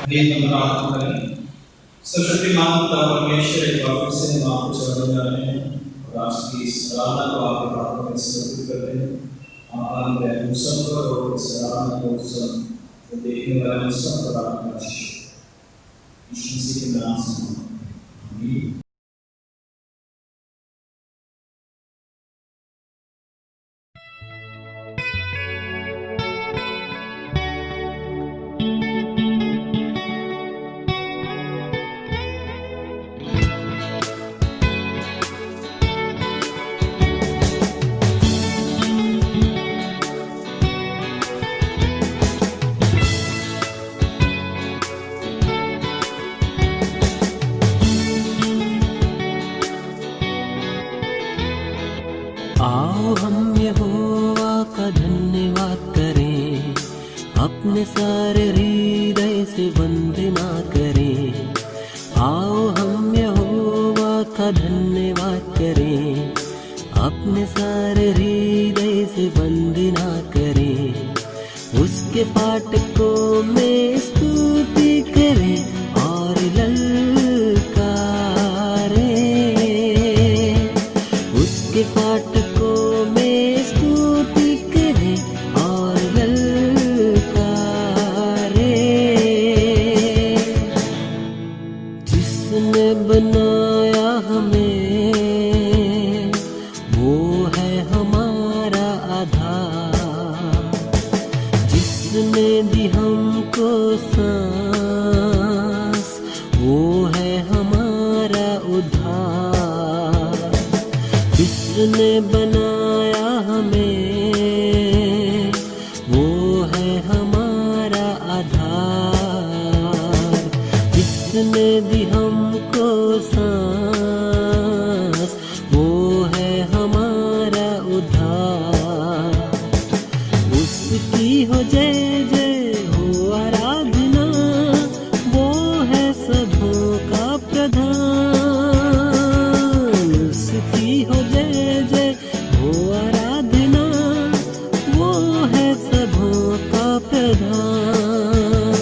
आइए हम प्रार्थना करें। सर्वशक्तिमान पिता परमेश्वर एक बार फिर से हम आपको चरण जा रहे हैं और आज की इस आराधना को आपके हाथों में समर्पित करते हैं। आप हम सब पर और इस आराधना को सब देखने वाले सब पर आपका आशीष यीशु मसीह के नाम से आमीन। आओ हम यहोवा का धन्यवाद करें, अपने सारे हृदय से वंदना करें। आओ हम यहोवा का धन्यवाद करें, अपने सारे हृदय से वंदना करें। उसके पाठ को में स्तुति करें और ललकारें। उसके पाठ को में स्तुति करें और ललकारें। जिसने बनाया हमें वो है हमारा आधार। जिसने दी हमको सांस वो है हमारा उद्धार। जिसने बनाया हमें वो है हमारा आधार। जिसने दी हमको सांस वो है हमारा उद्धार। उसकी हो जय जय हो आराधना, वो है सबों का प्रधान। उसकी हो जय जय हो आराधना, वो है सबों का प्रधान।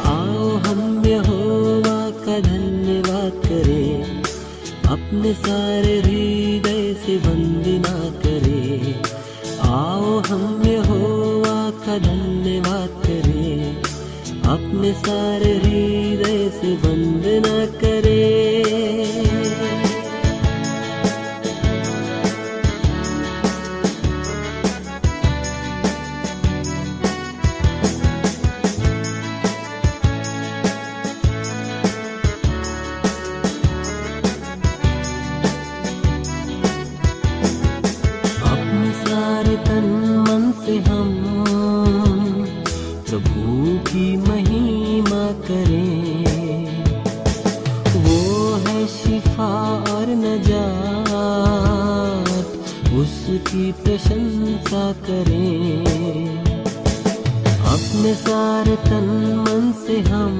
आओ हम यहोवा का धन्यवाद करें, अपने सारे हृदय से वंदना करें। आओ हम यहोवा का धन्यवाद करें, अपने सारे हृदय से वंदना करें। अपने सारे तन मन से हम प्रभु की महिमा करें। वो है शिफा और नजात, उसकी प्रशंसा करें। अपने सारे तन मन से हम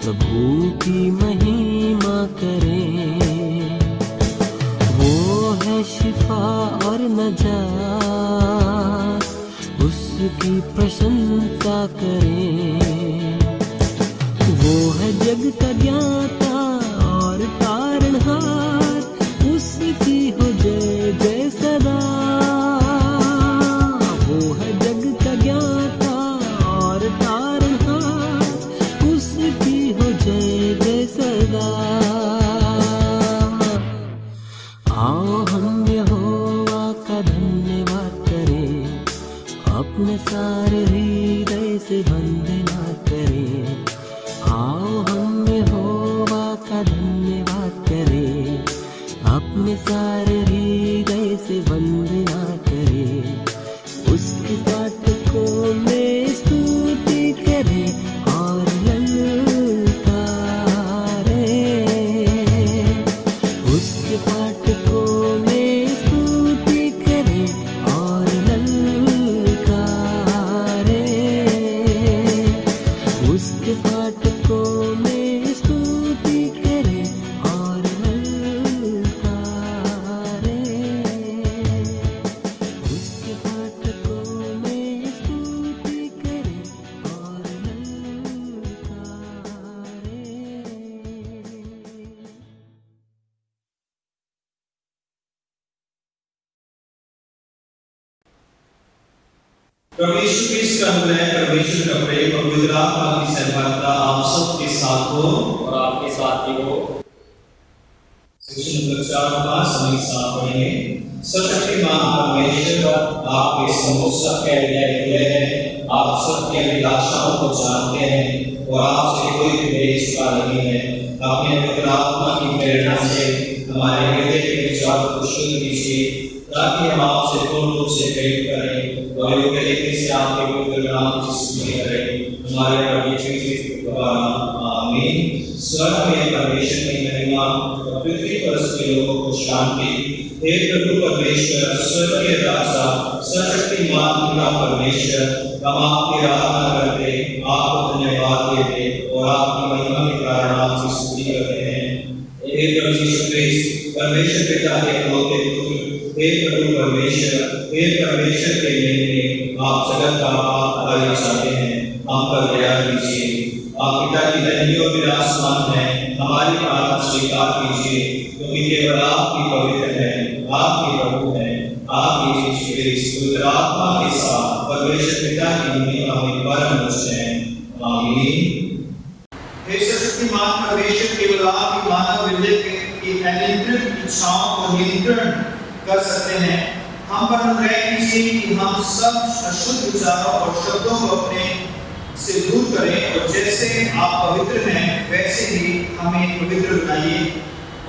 प्रभु की महिमा करें। वो है शिफा और नजात, उसकी प्रशंसा करें। वो है जग का ज्ञाता और तारणहार, उसकी हो जय जय सदा। वो है जग का ज्ञाता और तारणहार, उसकी हो जय जय सदा। आओ हम यहोवा का धन्यवाद करें, अपने सारे हृदय से वंदना करें। आओ हम यहोवा का धन्यवाद करें, अपने सारे हृदय से वंदना करें। उसके पाठ को में स्तुति करें और ललकारें। उसके पाठ को में स्तुति करें और ललकारें। परमेश्वर की इस अनुग्रह, परमेश्वर का प्रेम, पवित्र आत्मा की सहभागिता आप सबके साथ हो और आपके साथ ही हो। सेक्शन नंबर 4 सभी साथ पढ़ेंगे। सर्वशक्तिमान परमेश्वर, आपके समूह सबके हृदय खुले हैं, आप सबकी अभिलाषाओं को जानते हैं और आपसे कोई भी भेद छिपा नहीं है। अपने पवित्र आत्मा की प्रेरणा से हमारे हृदय के विचार को शुद्ध कीजिए, ताकि हम आपसे पूर्ण रूप से प्रेम करें और योग्य तरीके से आपके पवित्र नाम की स्तुति करें। हमारे प्रभु यीशु के द्वारा आमीन। स्वर्ग में परमेश्वर की महिमा और पृथ्वी पर उसके लोगों को शांति। हे प्रभु परमेश्वर, स्वर्गीय राजा, सर्वशक्तिमान पिता परमेश्वर, हम आपकी आराधना करते, आपको धन्यवाद देते और आपकी महिमा के कारण आपकी स्तुति करते हैं। हे प्रभु यीशु क्रिस्त, परमेश्वर पिता के इकलौते पुत्र, हे प्रभु परमेश्वर, हे परमेश्वर के लिए आप जगत का पाप हटाना चाहते हैं, हम पर दया कीजिए। आप पिता की धन्य और विराजमान है, हमारी प्रार्थना स्वीकार कीजिए, क्योंकि केवल आप ही पवित्र है, आप ही प्रभु है, आप ही यीशु क्रिस्त पवित्र आत्मा के साथ परमेश्वर पिता की महिमा में परम उच्च है। आमीन। हे सर्वशक्तिमान परमेश्वर, केवल आप ही मानव हृदय की अनियंत्रित इच्छाओं को नियंत्रण कर सकते हैं। हम पर अनुग्रह कीजिए कि हम सब अशुद्ध विचारों और शब्दों को अपने से दूर करें और जैसे आप पवित्र हैं वैसे ही हमें पवित्र बनाइए,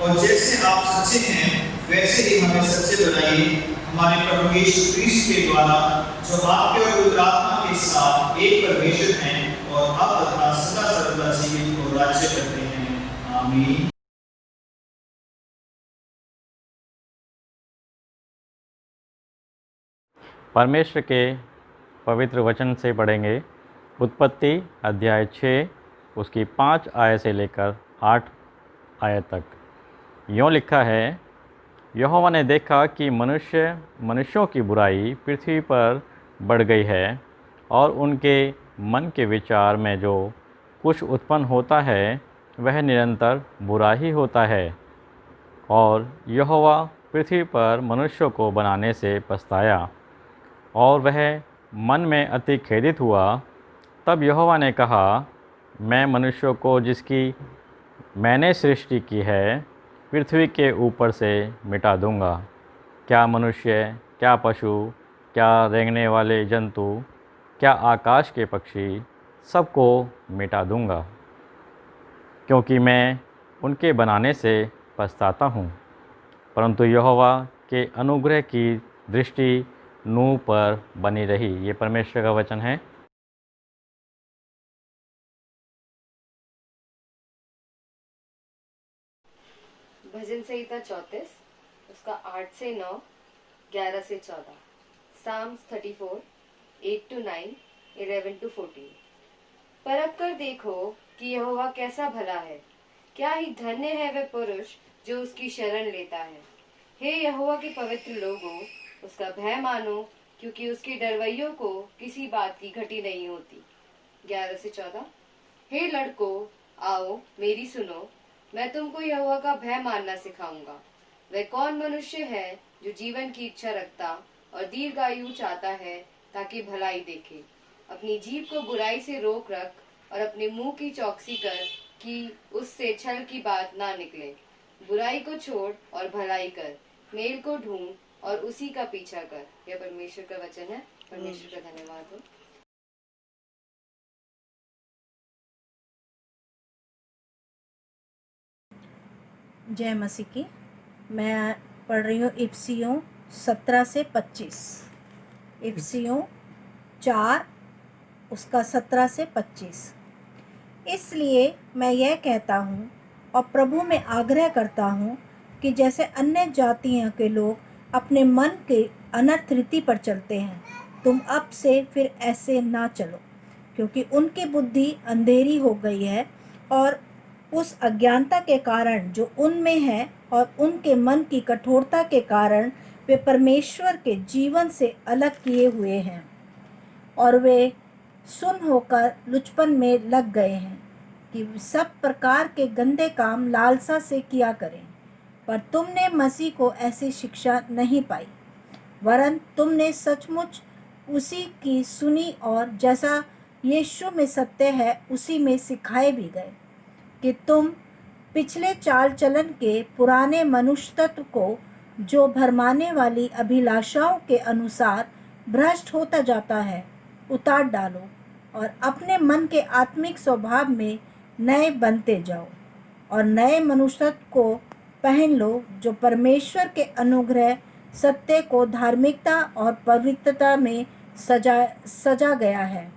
और जैसे आप सच्चे हैं वैसे ही हमें सच्चे बनाइए। हमारे प्रभु यीशु क्रिस्त के द्वारा, जो आपके और पवित्र आत्मा के साथ एक परमेश्वर हैं और अब तथा सदा सर्वदा जीवित और राज्य करते हैं। आमीन। परमेश्वर के पवित्र वचन से पढ़ेंगे। उत्पत्ति अध्याय 6 उसकी 5 आयत से लेकर 8 आयत तक। यों लिखा है, यहोवा ने देखा कि मनुष्यों की बुराई पृथ्वी पर बढ़ गई है और उनके मन के विचार में जो कुछ उत्पन्न होता है वह निरंतर बुरा ही होता है। और यहोवा पृथ्वी पर मनुष्यों को बनाने से पछताया और वह मन में अति खेदित हुआ। तब यहोवा ने कहा, मैं मनुष्यों को जिसकी मैंने सृष्टि की है पृथ्वी के ऊपर से मिटा दूंगा। क्या मनुष्य, क्या पशु, क्या रेंगने वाले जंतु, क्या आकाश के पक्षी, सबको मिटा दूंगा, क्योंकि मैं उनके बनाने से पछताता हूँ। परंतु यहोवा के अनुग्रह की दृष्टि नूह पर बनी रही। ये परमेश्वर का वचन है। भजन संहिता 34 उसका 8 से 9, 11 से 14, साम्स 34 8 to 9, 11 to 14। परख कर देखो कि यहोवा कैसा भला है, क्या ही धन्य है वह पुरुष जो उसकी शरण लेता है। हे यहोवा के पवित्र लोगों, उसका भय मानो, क्योंकि उसके डरवैयों को किसी बात की घटी नहीं होती। 11 से 14। हे लड़कों, आओ मेरी सुनो, मैं तुमको यहोवा का भय मानना सिखाऊंगा। वह कौन मनुष्य है जो जीवन की इच्छा रखता और दीर्घायु चाहता है, ताकि भलाई देखे। अपनी जीभ को बुराई से रोक रख और अपने मुंह की चौकसी कर कि उससे छल की बात ना निकले। बुराई को छोड़ और भलाई कर, मेल को ढूंढ और उसी का पीछा कर। यह परमेश्वर का वचन है। परमेश्वर का धन्यवाद हो। जय मसीह की। मैं पढ़ रही हूँ इफिसियों 17 से 25। इफिसियों 4 उसका 17 से 25। इसलिए मैं यह कहता हूँ और प्रभु में आग्रह करता हूँ कि जैसे अन्य जातियों के लोग अपने मन के अनर्थ रीति पर चलते हैं, तुम अब से फिर ऐसे ना चलो, क्योंकि उनकी बुद्धि अंधेरी हो गई है और उस अज्ञानता के कारण जो उनमें है और उनके मन की कठोरता के कारण वे परमेश्वर के जीवन से अलग किए हुए हैं और वे सुन होकर लुचपन में लग गए हैं कि सब प्रकार के गंदे काम लालसा से किया करें। पर तुमने मसीह को ऐसी शिक्षा नहीं पाई, वरन तुमने सचमुच उसी की सुनी और जैसा यीशु में सत्य है उसी में सिखाए भी गए कि तुम पिछले चाल चलन के पुराने मनुष्य तत्व को जो भरमाने वाली अभिलाषाओं के अनुसार भ्रष्ट होता जाता है उतार डालो और अपने मन के आत्मिक स्वभाव में नए बनते जाओ और नए मनुष्य तत्व को पहन लो जो परमेश्वर के अनुग्रह सत्य को धार्मिकता और पवित्रता में सजा गया है।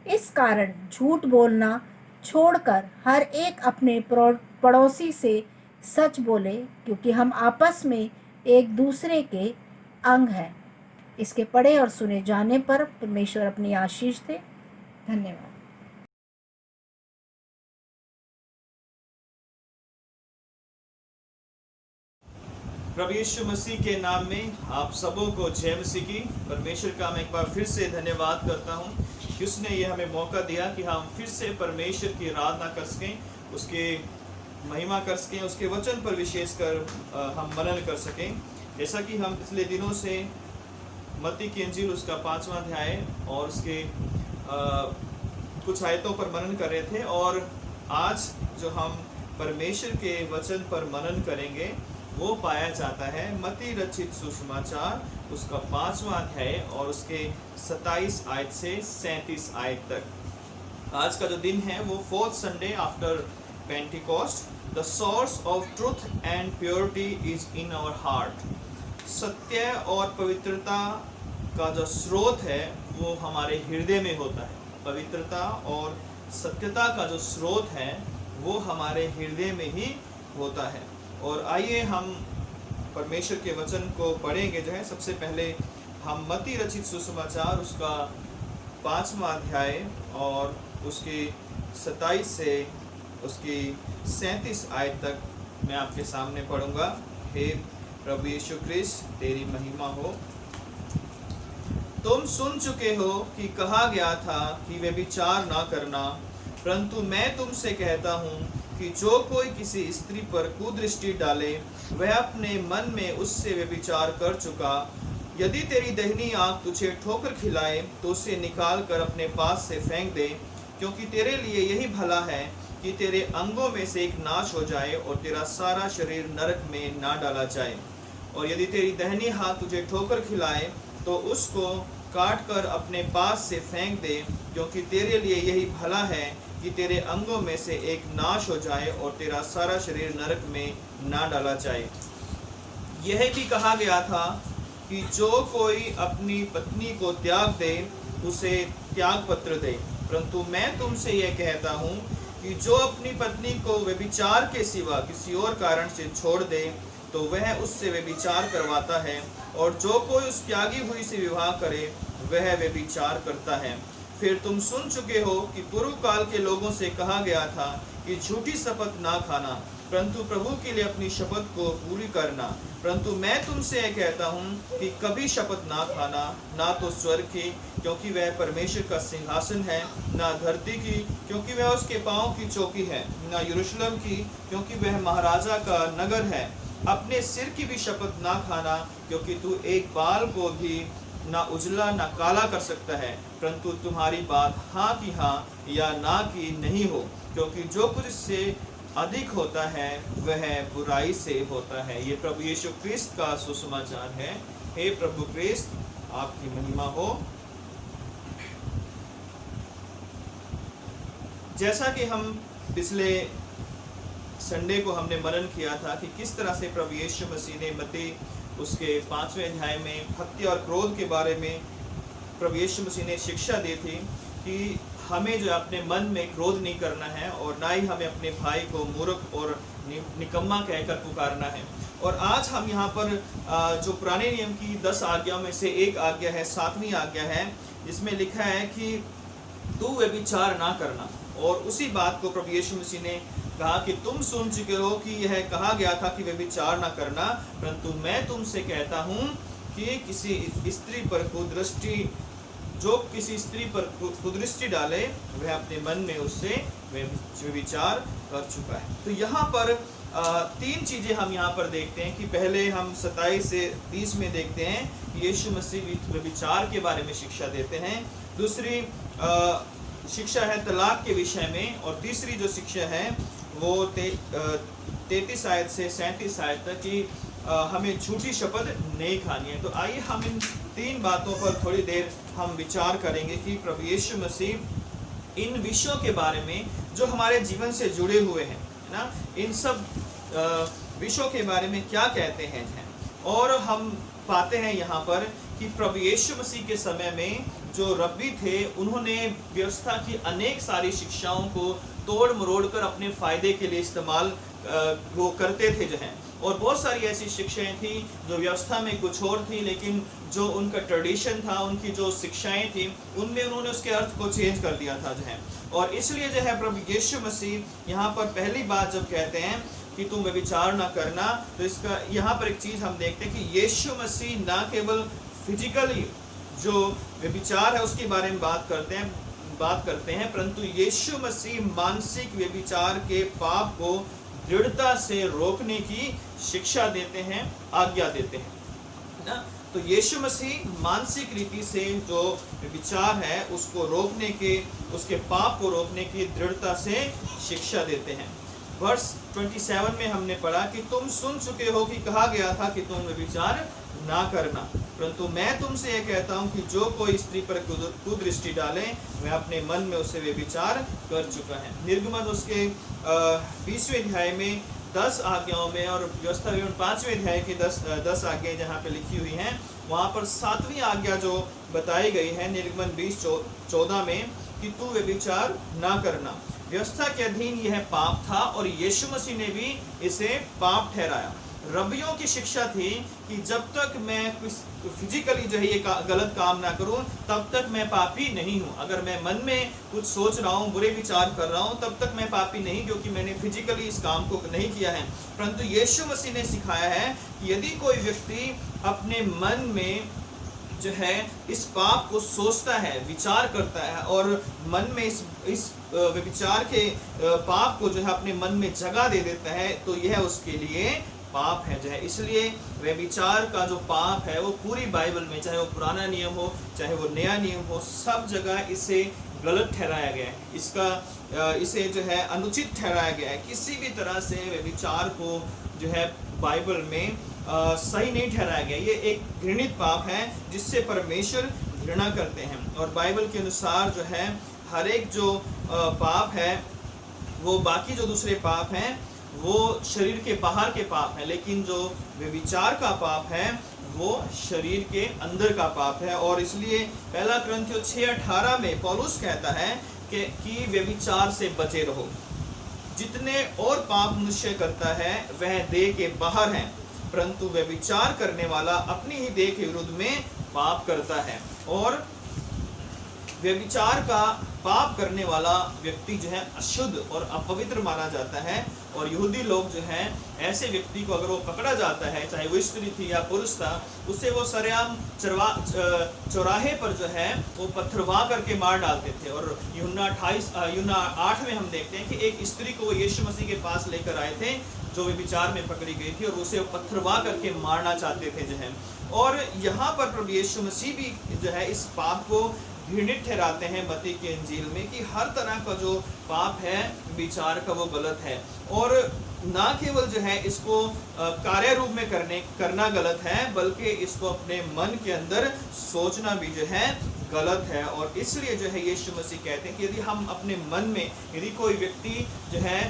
इस कारण झूठ बोलना छोड़कर हर एक अपने पड़ोसी से सच बोले क्योंकि हम आपस में एक दूसरे के अंग हैं। इसके पढ़े और सुने जाने पर परमेश्वर अपनी आशीष दे। धन्यवाद। प्रभु यीशु मसीह के नाम में आप सबों को जय मसीह की। परमेश्वर का मैं एक बार फिर से धन्यवाद करता हूँ कि उसने ये हमें मौका दिया कि हम फिर से परमेश्वर की आराधना कर सकें, उसके महिमा कर सकें, उसके वचन पर विशेषकर हम मनन कर सकें। जैसा कि हम पिछले दिनों से मत्ती की इंजील उसका 5वां अध्याय और उसके कुछ आयतों पर मनन कर रहे थे, और आज जो हम परमेश्वर के वचन पर मनन करेंगे वो पाया जाता है मत्ती रचित सुसमाचार उसका 5वां अध्याय और उसके 27 आयत से 37 आयत तक। आज का जो दिन है वो 4th Sunday after Pentecost. The source of truth and purity is in our heart. सत्य और पवित्रता का जो स्रोत है वो हमारे हृदय में होता है। पवित्रता और सत्यता का जो स्रोत है वो हमारे हृदय में ही होता है। और आइए हम परमेश्वर के वचन को पढ़ेंगे। जो है सबसे पहले हम मत्ती रचित सुसमाचार उसका 5वां अध्याय और उसकी 27 से उसकी 37 आयत तक मैं आपके सामने पढ़ूंगा। हे प्रभु यीशु ख्रिस्त तेरी महिमा हो। तुम सुन चुके हो कि कहा गया था कि व्यभिचार ना करना, परंतु मैं तुमसे कहता हूँ कि जो कोई किसी स्त्री पर कुदृष्टि डाले वह अपने मन में उससे व्यभिचार कर चुका। यदि तेरी दाहिनी आँख तुझे ठोकर खिलाए तो उसे निकाल कर अपने पास से फेंक दे, क्योंकि तेरे लिए यही भला है कि तेरे अंगों में से एक नाश हो जाए और तेरा सारा शरीर नरक में ना डाला जाए। और यदि तेरी दाहिनी हाथ तुझे ठोकर खिलाए तो उसको काट कर अपने पास से फेंक दे, क्योंकि तेरे लिए यही भला है कि तेरे अंगों में से एक नाश हो जाए और तेरा सारा शरीर नरक में ना डाला जाए। यह भी कहा गया था कि जो कोई अपनी पत्नी को त्याग दे उसे त्याग पत्र दे, परंतु मैं तुमसे यह कहता हूँ कि जो अपनी पत्नी को व्यभिचार के सिवा किसी और कारण से छोड़ दे तो वह उससे व्यभिचार करवाता है, और जो कोई उस त्यागी हुई से विवाह करे वह व्यभिचार करता है। फिर तुम सुन चुके हो कि पूर्व काल के लोगों से कहा गया था कि झूठी शपथ ना खाना, परंतु प्रभु के लिए अपनी शपथ को पूरी करना। परंतु मैं तुमसे यह कहता हूँ कि कभी शपथ ना खाना, ना तो स्वर्ग की क्योंकि वह परमेश्वर का सिंहासन है, ना धरती की क्योंकि वह उसके पाँव की चौकी है, ना यरूशलेम की क्योंकि वह महाराजा का नगर है। अपने सिर की भी शपथ ना खाना, क्योंकि तू एक बाल को भी ना उजला ना काला कर सकता है, परंतु तुम्हारी बात हाँ की हाँ या ना की नहीं हो, क्योंकि जो कुछ से अधिक होता है वह बुराई से होता है। ये प्रभु यीशु ख्रिस्त का सुसमाचार है। हे प्रभु ख्रिस्त आपकी महिमा हो। जैसा कि हम पिछले संडे को हमने मनन किया था कि किस तरह से प्रभु यीशु मसीह ने मत्ती उसके 5वें अध्याय में भक्ति और क्रोध के बारे में प्रभु यीशु मसीह ने शिक्षा दी थी कि हमें जो अपने मन में क्रोध नहीं करना है और ना ही हमें अपने भाई को मूर्ख और निकम्मा कहकर पुकारना है। और आज हम यहाँ पर जो पुराने नियम की 10 आज्ञाओं में से एक आज्ञा है, 7वीं आज्ञा है, जिसमें लिखा है कि तू व्यभिचार ना करना। और उसी बात को प्रभु यीशु मसीह ने कहा कि तुम सुन चुके हो कि यह कहा गया था कि व्यभिचार ना करना, परंतु मैं तुमसे कहता हूँ कि किसी स्त्री पर कुदृष्टि जो किसी स्त्री पर कुदृष्टि डाले वह अपने मन में उससे व्यभिचार कर चुका है। तो यहाँ पर तीन चीज़ें हम यहाँ पर देखते हैं कि पहले हम 27 से 30 में देखते हैं कि यीशु मसीह व्यभिचार के बारे में शिक्षा देते हैं। दूसरी शिक्षा है तलाक के विषय में, और तीसरी जो शिक्षा है वो 33 आयत से 37 आयत तक कि हमें झूठी शपथ नहीं खानी है। तो आइए हम इन तीन बातों पर थोड़ी देर हम विचार करेंगे कि प्रभु यीशु मसीह इन विषयों के बारे में जो हमारे जीवन से जुड़े हुए हैं ना, इन सब विषयों के बारे में क्या कहते हैं। और हम पाते हैं यहाँ पर कि प्रभु यीशु मसीह के समय में जो रब्बी थे उन्होंने व्यवस्था की अनेक सारी शिक्षाओं को तोड़ मरोड़ कर अपने फ़ायदे के लिए इस्तेमाल वो करते थे और बहुत सारी ऐसी शिक्षाएं थी जो व्यवस्था में कुछ और थी, लेकिन जो उनका ट्रेडिशन था, उनकी जो शिक्षाएं थी, उनमें उन्होंने उसके अर्थ को चेंज कर दिया था और इसलिए प्रभु यीशु मसीह यहाँ पर पहली बात जब कहते हैं कि तुम व्यभिचार ना करना, तो इसका यहाँ पर एक चीज़ हम देखते हैं कि यीशु मसीह ना केवल फिजिकली जो व्यभिचार है उसके बारे में बात करते हैं, परंतु यीशु मसीह मानसिक व्यभिचार के पाप को दृढ़ता से रोकने की शिक्षा देते हैं, आज्ञा देते हैं ना। तो यीशु मसीह मानसिक रीति से जो विचार है उसको रोकने के, उसके पाप को रोकने की दृढ़ता से शिक्षा देते हैं। वर्ष 27 में हमने पढ़ा कि तुम सुन चुके हो कि कहा गया था कि तुम विचार ना करना, परंतु मैं तुमसे यह कहता हूँ कि जो कोई स्त्री पर कुदृष्टि डाले वह अपने मन में उसे व्यभिचार कर चुका है। निर्गमन उसके 20वें अध्याय में 10 आज्ञाओं में और व्यवस्था विवरण 5वें अध्याय की 10 आज्ञाएं जहाँ पे लिखी हुई हैं, वहाँ पर 7वीं आज्ञा जो बताई गई है निर्गमन 20:14 में कि तू व्यभिचार ना करना। व्यवस्था के अधीन यह पाप था और यीशु मसीह ने भी इसे पाप ठहराया। रब्बियों की शिक्षा थी कि जब तक मैं फिजिकली जो है ये गलत काम ना करूं तब तक मैं पापी नहीं हूं। अगर मैं मन में कुछ सोच रहा हूं, बुरे विचार कर रहा हूं, तब तक मैं पापी नहीं, क्योंकि मैंने फिजिकली इस काम को नहीं किया है। परंतु यीशु मसीह ने सिखाया है कि यदि कोई व्यक्ति अपने मन में जो है इस पाप को सोचता है, विचार करता है और मन में इस विचार के पाप को जो है अपने मन में जगह दे देता है, तो यह उसके लिए पाप है जो है। इसलिए व्यभिचार का जो पाप है वो पूरी बाइबल में, चाहे वो पुराना नियम हो चाहे वो नया नियम हो, सब जगह इसे गलत ठहराया गया है। इसे जो है अनुचित ठहराया गया है। किसी भी तरह से व्यभिचार को जो है बाइबल में सही नहीं ठहराया गया। ये एक घृणित पाप है जिससे परमेश्वर घृणा करते हैं। और बाइबल के अनुसार जो है हर एक जो पाप है वो, बाकी जो दूसरे पाप हैं वो शरीर के बाहर के पाप हैं, लेकिन जो व्यभिचार का पाप है वो शरीर के अंदर का पाप है। और इसलिए 1 कुरिन्थियों 6:18 में पौलुस कहता है कि व्यभिचार से बचे रहो। जितने और पाप मनुष्य करता है वह देह के बाहर है, परंतु व्यभिचार करने वाला अपनी ही देह के विरुद्ध में पाप करता है। और व्यभिचार का पाप करने वाला व्यक्ति जो है अशुद्ध और अपवित्र माना जाता है। और यहूदी लोग जो हैं ऐसे व्यक्ति को अगर वो पकड़ा जाता है, चाहे वो स्त्री थी या पुरुष था, उसे वो सरेआम चौराहे पर जो है वो पत्थरवा करके मार डालते थे। और यूहन्ना 8 में हम देखते हैं कि एक स्त्री को वो यीशु मसीह के पास लेकर आए थे जो व्यभिचार में पकड़ी गई थी, और उसे पत्थरवा करके मारना चाहते थे जो है। और यहाँ पर प्रभु यीशु मसीह भी जो है इस पाप को घृणित ठहराते हैं मत्ती के इंजील में कि हर तरह का जो पाप है विचार का वो गलत है। और ना केवल जो है इसको कार्य रूप में करना गलत है, बल्कि इसको अपने मन के अंदर सोचना भी जो है गलत है। और इसलिए जो है यीशु मसीह कहते हैं कि यदि हम अपने मन में, यदि कोई व्यक्ति जो है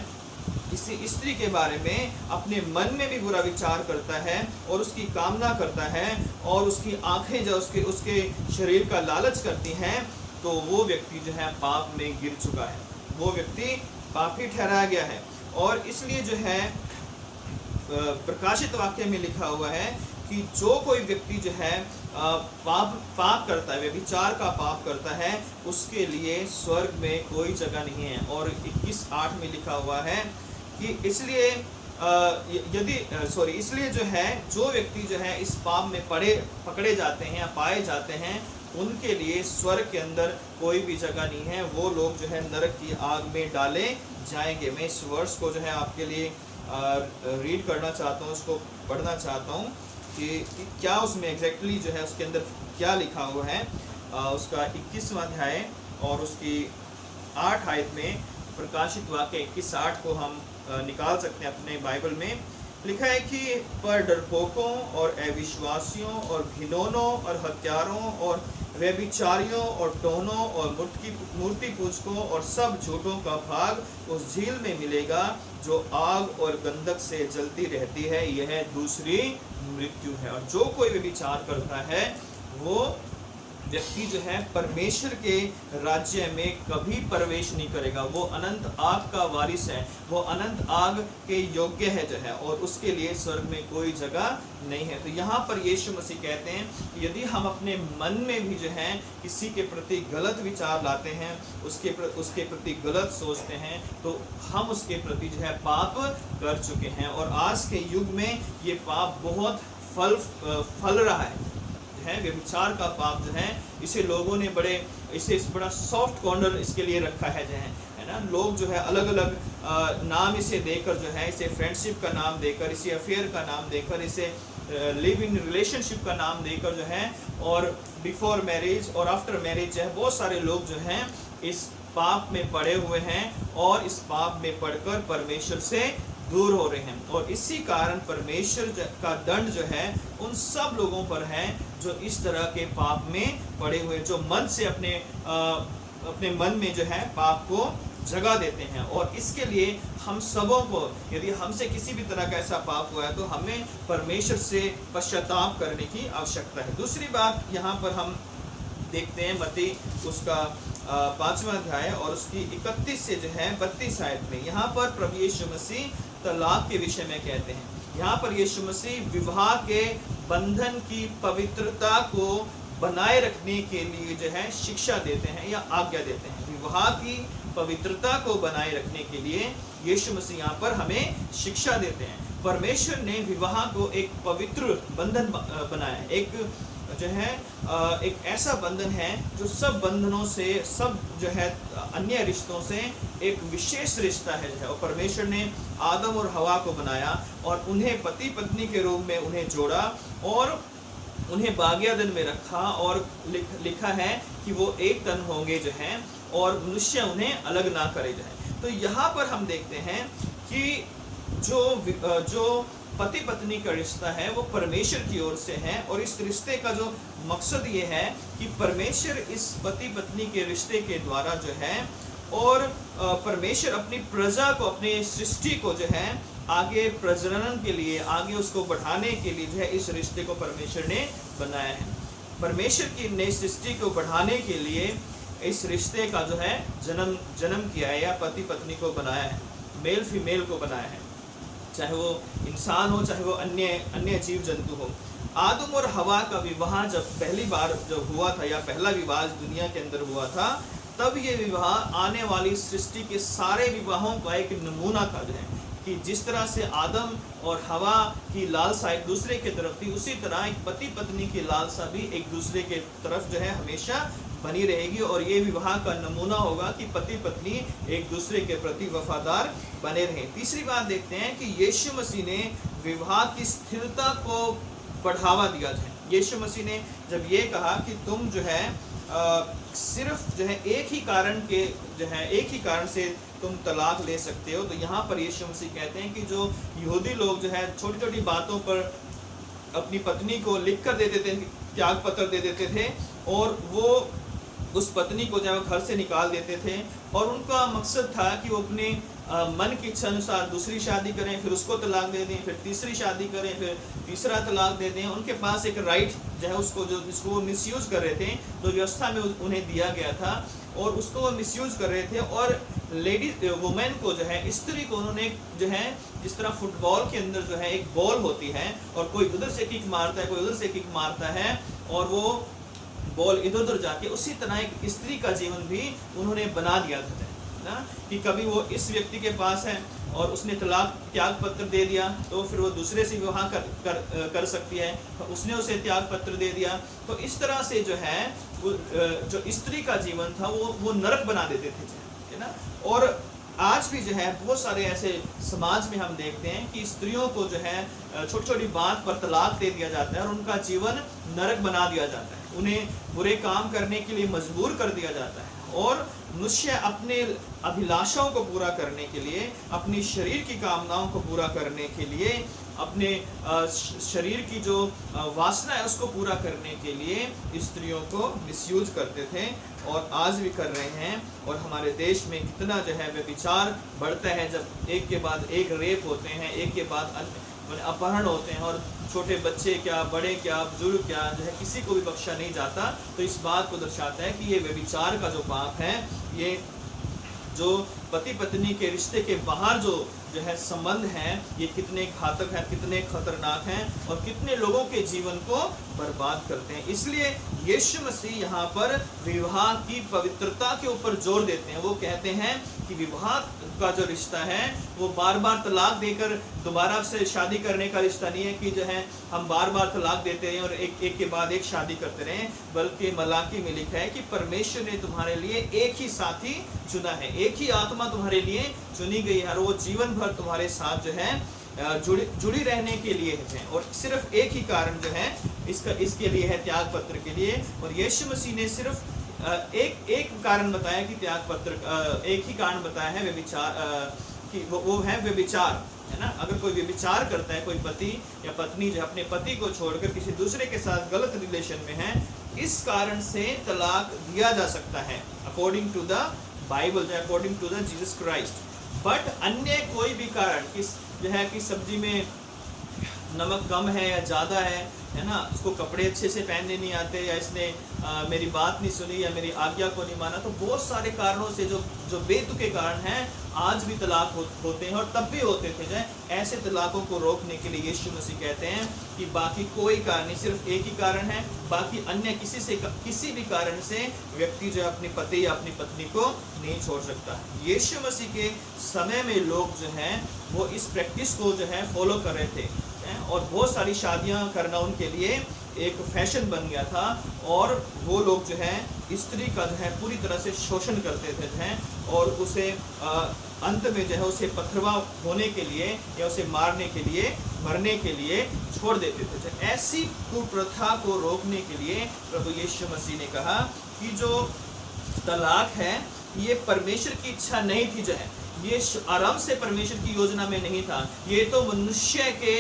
इसी स्त्री के बारे में अपने मन में भी बुरा विचार करता है और उसकी कामना करता है और उसकी आंखें जो उसके शरीर का लालच करती हैं, तो वो व्यक्ति जो है पाप में गिर चुका है, वो व्यक्ति पापी ठहराया गया है। और इसलिए जो है प्रकाशित वाक्य में लिखा हुआ है कि जो कोई व्यक्ति जो है पाप करता है, व्यभिचार का पाप करता है, उसके लिए स्वर्ग में कोई जगह नहीं है। और 21:8 में लिखा हुआ है कि इसलिए इसलिए जो है जो व्यक्ति जो है इस पाप में पकड़े जाते हैं या पाए जाते हैं, उनके लिए स्वर्ग के अंदर कोई भी जगह नहीं है। वो लोग जो है नरक की आग में डाले जाएंगे। मैं इस वर्ष को जो है आपके लिए रीड करना चाहता हूँ, उसको पढ़ना चाहता हूँ कि क्या उसमें एग्जैक्टली जो है उसके अंदर क्या लिखा हुआ है। उसका 21वां अध्याय और उसकी 8 आयत में प्रकाशित वाक्य 21-8 को हम निकाल सकते हैं अपने बाइबल में। लिखा है कि पर डरपोकों और अविश्वासियों और घिनौनों और हत्यारों और व्यभिचारियों और टोनों और मूर्ति पूजकों और सब झूठों का भाग उस झील में मिलेगा जो आग और गंधक से जलती रहती है, यह दूसरी मृत्यु है। और जो कोई व्यभिचार करता है वो व्यक्ति जो है परमेश्वर के राज्य में कभी प्रवेश नहीं करेगा, वो अनंत आग का वारिस है, वो अनंत आग के योग्य है जो है, और उसके लिए स्वर्ग में कोई जगह नहीं है। तो यहाँ पर यीशु मसीह कहते हैं यदि हम अपने मन में भी जो है किसी के प्रति गलत विचार लाते हैं, उसके प्रति गलत सोचते हैं, तो हम उसके प्रति जो है पाप कर चुके हैं। और आज के युग में ये पाप बहुत फल रहा है व्यभिचार का पाप जो है, इसे लोगों ने इसे बड़ा सॉफ्ट कॉर्नर इसके लिए रखा है जो है ना। लोग जो है अलग अलग नाम इसे देकर जो है, इसे फ्रेंडशिप का नाम देकर, इसे अफेयर का नाम देकर, इसे लिव इन रिलेशनशिप का नाम देकर जो है, और बिफोर मैरिज और आफ्टर मैरिज जो है बहुत सारे लोग जो हैं इस पाप में पड़े हुए हैं और इस पाप में पड़कर परमेश्वर से दूर हो रहे हैं। और इसी कारण परमेश्वर का दंड जो है उन सब लोगों पर है जो इस तरह के पाप में पड़े हुए, जो मन से अपने मन में जो है पाप को जगह देते हैं। और इसके लिए हम सबों को, यदि हमसे किसी भी तरह का ऐसा पाप हुआ है तो हमें परमेश्वर से पश्चाताप करने की आवश्यकता है। दूसरी बात यहाँ पर हम देखते हैं मत्ती उसका 5वां अध्याय और उसकी 31 से जो है 32 आयत में, यहाँ पर प्रभु यीशु मसीह तलाक के विषय में कहते हैं। यहाँ पर यीशु मसीह विवाह के बंधन की पवित्रता को बनाए रखने के लिए जो है शिक्षा देते हैं या आज्ञा देते हैं। विवाह की पवित्रता को बनाए रखने के लिए यीशु मसीह यहाँ पर हमें शिक्षा देते हैं। परमेश्वर ने विवाह को एक पवित्र बंधन बनाया, एक जो है एक ऐसा बंधन है जो सब बंधनों से, सब जो है अन्य रिश्तों से एक विशेष रिश्ता है जो है। और परमेश्वर ने आदम और हवा को बनाया और उन्हें पति पत्नी के रूप में उन्हें जोड़ा और उन्हें बागयादन में रखा, और लिखा है कि वो एक तन होंगे जो है और मनुष्य उन्हें अलग ना करे जो है। तो यहाँ पर हम देखते हैं कि जो पति पत्नी का रिश्ता है वो परमेश्वर की ओर से है, और इस रिश्ते का जो मकसद ये है कि परमेश्वर इस पति पत्नी के रिश्ते के द्वारा जो है, और परमेश्वर अपनी प्रजा को, अपने सृष्टि को जो है आगे प्रजनन के लिए, आगे उसको बढ़ाने के लिए जो है इस रिश्ते को परमेश्वर ने बनाया है। परमेश्वर की नई सृष्टि को बढ़ाने के लिए इस रिश्ते का जो है जन्म किया है, या पति पत्नी को बनाया है, मेल फीमेल को बनाया है, चाहे वो इंसान हो चाहे वो अन्य जीव जंतु हो। आदम और हवा का विवाह जब पहली बार जब हुआ था, या पहला विवाह दुनिया के अंदर हुआ था, तब ये विवाह आने वाली सृष्टि के सारे विवाहों का एक नमूना था जो है, कि जिस तरह से आदम और हवा की लालसा एक दूसरे की तरफ थी, उसी तरह एक पति पत्नी की लालसा भी एक दूसरे के तरफ जो है हमेशा बनी रहेगी। और ये विवाह का नमूना होगा कि पति पत्नी एक दूसरे के प्रति वफादार बने रहें। तीसरी बात देखते हैं कि यीशु मसीह ने विवाह की स्थिरता को बढ़ावा दिया है। यीशु मसीह ने जब ये कहा कि तुम जो है सिर्फ जो है एक ही कारण से तुम तलाक ले सकते हो, तो यहाँ पर यीशु मसीह कहते हैं कि जो यहूदी लोग जो है छोटी छोटी बातों पर अपनी पत्नी को लिख कर दे देते थे, त्याग पत्र दे देते थे, और वो उस पत्नी को जब घर से निकाल देते थे, और उनका मकसद था कि वो अपने मन की इच्छा अनुसार दूसरी शादी करें, फिर उसको तलाक दे दें, फिर तीसरी शादी करें, फिर तीसरा तलाक दे दें। उनके पास एक राइट जो है जिसको वो मिसयूज़ कर रहे थे, जो व्यवस्था में उन्हें दिया गया था, और उसको वो मिसयूज़ कर रहे थे। और लेडीज वुमेन को जो है, स्त्री को उन्होंने जो है, जिस तरह फुटबॉल के अंदर जो है एक बॉल होती है और कोई उधर से किक मारता है, कोई उधर से किक मारता है, और वो बॉल इधर उधर जाके, उसी तरह एक स्त्री का जीवन भी उन्होंने बना दिया था ना, कि कभी वो इस व्यक्ति के पास है और उसने त्याग पत्र दे दिया, तो फिर वो दूसरे से विवाह कर सकती है, तो उसने उसे त्याग पत्र दे दिया। तो इस तरह से जो है वो जो स्त्री का जीवन था वो नरक बना देते थे, है ना। और आज भी जो है बहुत सारे ऐसे समाज में हम देखते हैं कि स्त्रियों को जो है छोटी छोटी बात पर तलाक दे दिया जाता है और उनका जीवन नरक बना दिया जाता है, उन्हें बुरे काम करने के लिए मजबूर कर दिया जाता है और मनुष्य अपने अभिलाषाओं को पूरा करने के लिए, अपनी शरीर की कामनाओं को पूरा करने के लिए, अपने शरीर की जो वासना है उसको पूरा करने के लिए स्त्रियों को मिसयूज करते थे और आज भी कर रहे हैं। और हमारे देश में कितना जो है व्यभिचार बढ़ता है, जब एक के बाद एक रेप होते हैं, एक के बाद अपहरण होते हैं और छोटे बच्चे क्या, बड़े क्या, बुजुर्ग क्या, जो है किसी को भी बख्शा नहीं जाता। तो इस बात को दर्शाता है कि ये व्यभिचार का जो पाप है, ये जो पति पत्नी के रिश्ते के बाहर जो है संबंध हैं, ये कितने घातक हैं, कितने खतरनाक हैं और कितने लोगों के जीवन को बर्बाद करते हैं। इसलिए यीशु मसीह यहाँ पर विवाह की पवित्रता के ऊपर जोर देते हैं। वो कहते हैं कि विवाह का जो रिश्ता है वो बार बार तलाक देकर दोबारा से शादी करने का रिश्ता नहीं है कि जो है हम बार बार तलाक देते रहें और एक के बाद एक शादी करते रहें, बल्कि मलाकी में लिखा है कि परमेश्वर ने तुम्हारे लिए एक ही साथी चुना है, एक ही आत्मा तुम्हारे लिए चुनी गई है और वो जीवन भर तुम्हारे साथ जो है जुड़ी रहने के लिए है। और सिर्फ एक ही कारण जो है इसके लिए है, त्याग पत्र के लिए। और यीशु मसीह ने सिर्फ एक कारण बताया कि त्याग पत्र, एक ही कारण बताया है व्यभिचार कि वो है व्यभिचार, है ना। अगर कोई व्यभिचार करता है, कोई पति या पत्नी जो अपने पति को छोड़कर किसी दूसरे के साथ गलत रिलेशन में है, इस कारण से तलाक दिया जा सकता है according to the Bible, according to the Jesus Christ. But अन्य कोई भी कारण जो है कि सब्जी में नमक कम है या ज़्यादा है ना, उसको कपड़े अच्छे से पहनने नहीं आते, या इसने मेरी बात नहीं सुनी या मेरी आज्ञा को नहीं माना, तो बहुत सारे कारणों से जो बेतुके कारण हैं आज भी तलाक होते हैं और तब भी होते थे। जो ऐसे तलाकों को रोकने के लिए यीशु मसीह कहते हैं कि बाकी कोई कारण नहीं, सिर्फ एक ही कारण है, बाकी अन्य किसी भी कारण से व्यक्ति जो अपने पति या अपनी पत्नी को नहीं छोड़ सकता। यीशु मसीह के समय में लोग जो हैं वो इस प्रैक्टिस को जो है फॉलो कर रहे थे और बहुत सारी शादियां करना उनके लिए एक फैशन बन गया था और वो लोग जो है स्त्री का जो है पूरी तरह से शोषण करते थे और उसे अंत में जो है उसे पथरवा होने के लिए या उसे मरने के लिए छोड़ देते थे। ऐसी कुप्रथा को रोकने के लिए प्रभु यीशु मसीह ने कहा कि जो तलाक है ये परमेश्वर की इच्छा नहीं थी, जो है ये आराम से परमेश्वर की योजना में नहीं था, ये तो मनुष्य के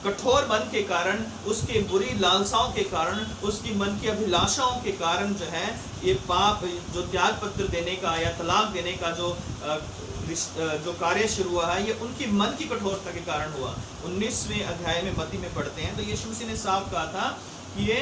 कठोर मन के कारण, उसके बुरी लालसाओं के कारण, उसकी मन की अभिलाषाओं के कारण जो है ये पाप, जो त्याग पत्र देने का या तलाक देने का जो कार्य शुरू हुआ है, ये उनकी मन की कठोरता के कारण हुआ। 19वें अध्याय में मत्ती में पढ़ते हैं तो यीशु मसीह ने साफ कहा था कि ये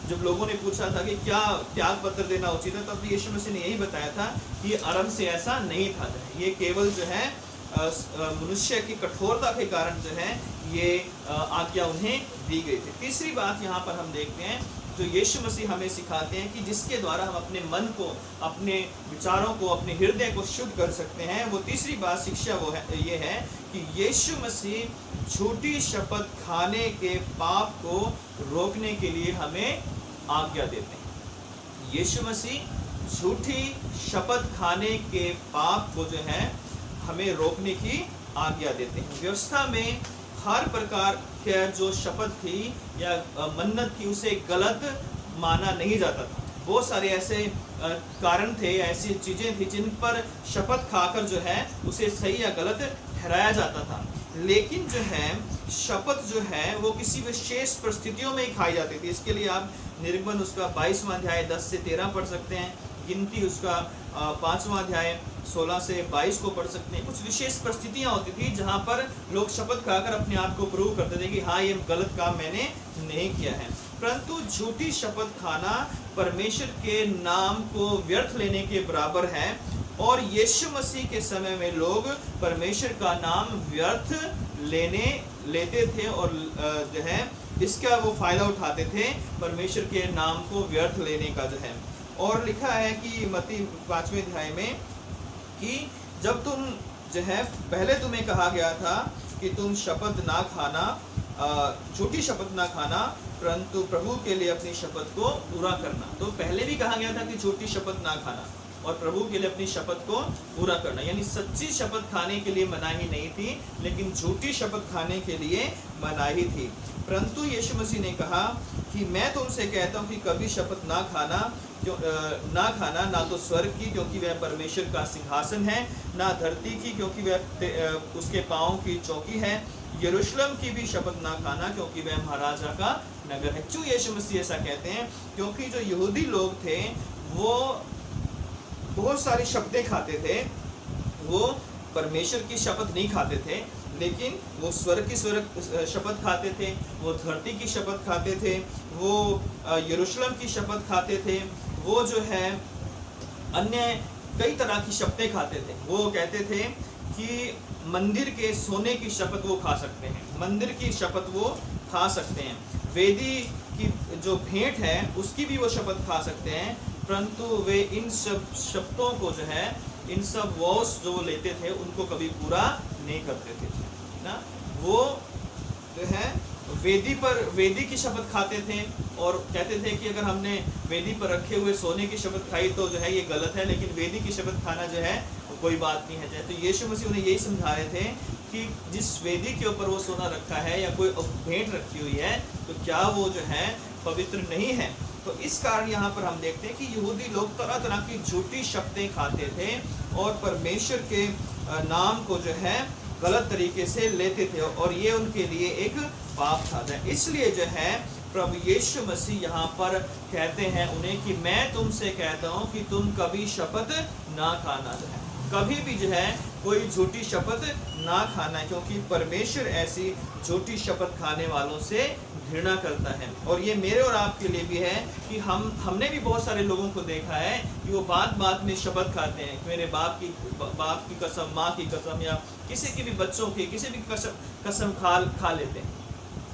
जब लोगों ने पूछा था कि क्या त्याग पत्र देना उचित है, तब यीशु मसीह ने यही बताया था कि ये आरंभ से ऐसा नहीं था, ये केवल जो है मनुष्य की कठोरता के कारण जो है ये आज्ञा उन्हें दी गई थी। तीसरी बात यहाँ पर हम देखते हैं जो यीशु मसीह हमें सिखाते हैं कि जिसके द्वारा हम अपने मन को, अपने विचारों को, अपने हृदय को शुद्ध कर सकते हैं। वो तीसरी बात शिक्षा वो है, ये है कि यीशु मसीह झूठी शपथ खाने के पाप को रोकने के लिए हमें आज्ञा देते हैं। यीशु मसीह झूठी शपथ खाने के पाप को जो है हमें रोकने की आज्ञा देते हैं। व्यवस्था में हर प्रकार के जो शपथ थी या मन्नत थी उसे गलत माना नहीं जाता था। बहुत सारे ऐसे कारण थे, ऐसी चीज़ें थी जिन पर शपथ खाकर जो है उसे सही या गलत ठहराया जाता था। लेकिन जो है शपथ जो है वो किसी विशेष परिस्थितियों में ही खाई जाती थी। इसके लिए आप निर्गमन उसका 22वां अध्याय 10 से 13 पढ़ सकते हैं, गिनती उसका 5वां अध्याय 16 से 22 को पढ़ सकते हैं। कुछ विशेष परिस्थितियां होती थी जहां पर लोग शपथ खाकर अपने आप को प्रूव करते थे कि हाँ ये गलत काम मैंने नहीं किया है। परंतु झूठी शपथ खाना परमेश्वर के नाम को व्यर्थ लेने के बराबर है और यीशु मसीह के समय में लोग परमेश्वर का नाम व्यर्थ लेते थे और जो है इसका वो फायदा उठाते थे, परमेश्वर के नाम को व्यर्थ लेने का जो है। और लिखा है कि मत्ती 5वें अध्याय में कि जब तुम जो है पहले तुम्हें कहा गया था कि तुम शपथ ना खाना, झूठी शपथ ना खाना, परंतु प्रभु के लिए अपनी शपथ को पूरा करना। तो पहले भी कहा गया था कि झूठी शपथ ना खाना, और प्रभु के लिए अपनी शपथ को पूरा करना। यानी सच्ची शपथ खाने के लिए मनाही नहीं थी, लेकिन झूठी शपथ खाने के लिए मनाही थी। परंतु यीशु मसीह ने कहा कि मैं तुमसे कहता हूँ कि कभी शपथ ना खाना, ना तो स्वर्ग की क्योंकि वह परमेश्वर का सिंहासन है, ना धरती की क्योंकि वह उसके पाँव की चौकी है, यरूशलेम की भी शपथ ना खाना क्योंकि वह महाराजा का नगर है। क्यों यीशु मसीह ऐसा कहते हैं? क्योंकि जो यहूदी लोग थे वो बहुत सारी शपथें खाते थे। वो परमेश्वर की शपथ नहीं खाते थे, लेकिन वो स्वर्ग की शपथ खाते थे, वो धरती की शपथ खाते थे, वो यरूशलेम की शपथ खाते थे, वो जो है अन्य कई तरह की शपथें खाते थे। वो कहते थे कि मंदिर के सोने की शपथ वो खा सकते हैं, मंदिर की शपथ वो खा सकते हैं, वेदी की जो भेंट है उसकी भी वो शपथ खा सकते हैं। परंतु वे इन सब शब्दों को जो है, इन सब वॉस जो वो लेते थे उनको कभी पूरा नहीं करते थे ना। वो जो है वेदी की शपथ खाते थे और कहते थे कि अगर हमने वेदी पर रखे हुए सोने की शपथ खाई तो जो है ये गलत है, लेकिन वेदी की शपथ खाना जो है कोई बात नहीं है। तो यीशु मसीह उन्हें यही समझा रहे थे कि जिस वेदी के ऊपर वो सोना रखा है या कोई भेंट रखी हुई है तो क्या वो जो है पवित्र नहीं है। तो इस कारण यहाँ पर हम देखते हैं कि यहूदी लोग तरह तरह की झूठी शपथें खाते थे और परमेश्वर के नाम को जो है गलत तरीके से लेते थे और ये उनके लिए एक पाप था। इसलिए जो है प्रभु यीशु मसीह यहाँ पर कहते हैं उन्हें कि मैं तुमसे कहता हूँ कि तुम कभी शपथ ना खाना, जो है कभी भी जो है कोई झूठी शपथ ना खाना, क्योंकि परमेश्वर ऐसी झूठी शपथ खाने वालों से घृणा करता है। और ये मेरे और आपके लिए भी है कि हमने भी बहुत सारे लोगों को देखा है कि वो बात में शपथ खाते हैं, मेरे बाप की कसम, माँ की कसम, या किसी की भी बच्चों की किसी भी कसम खा लेते हैं।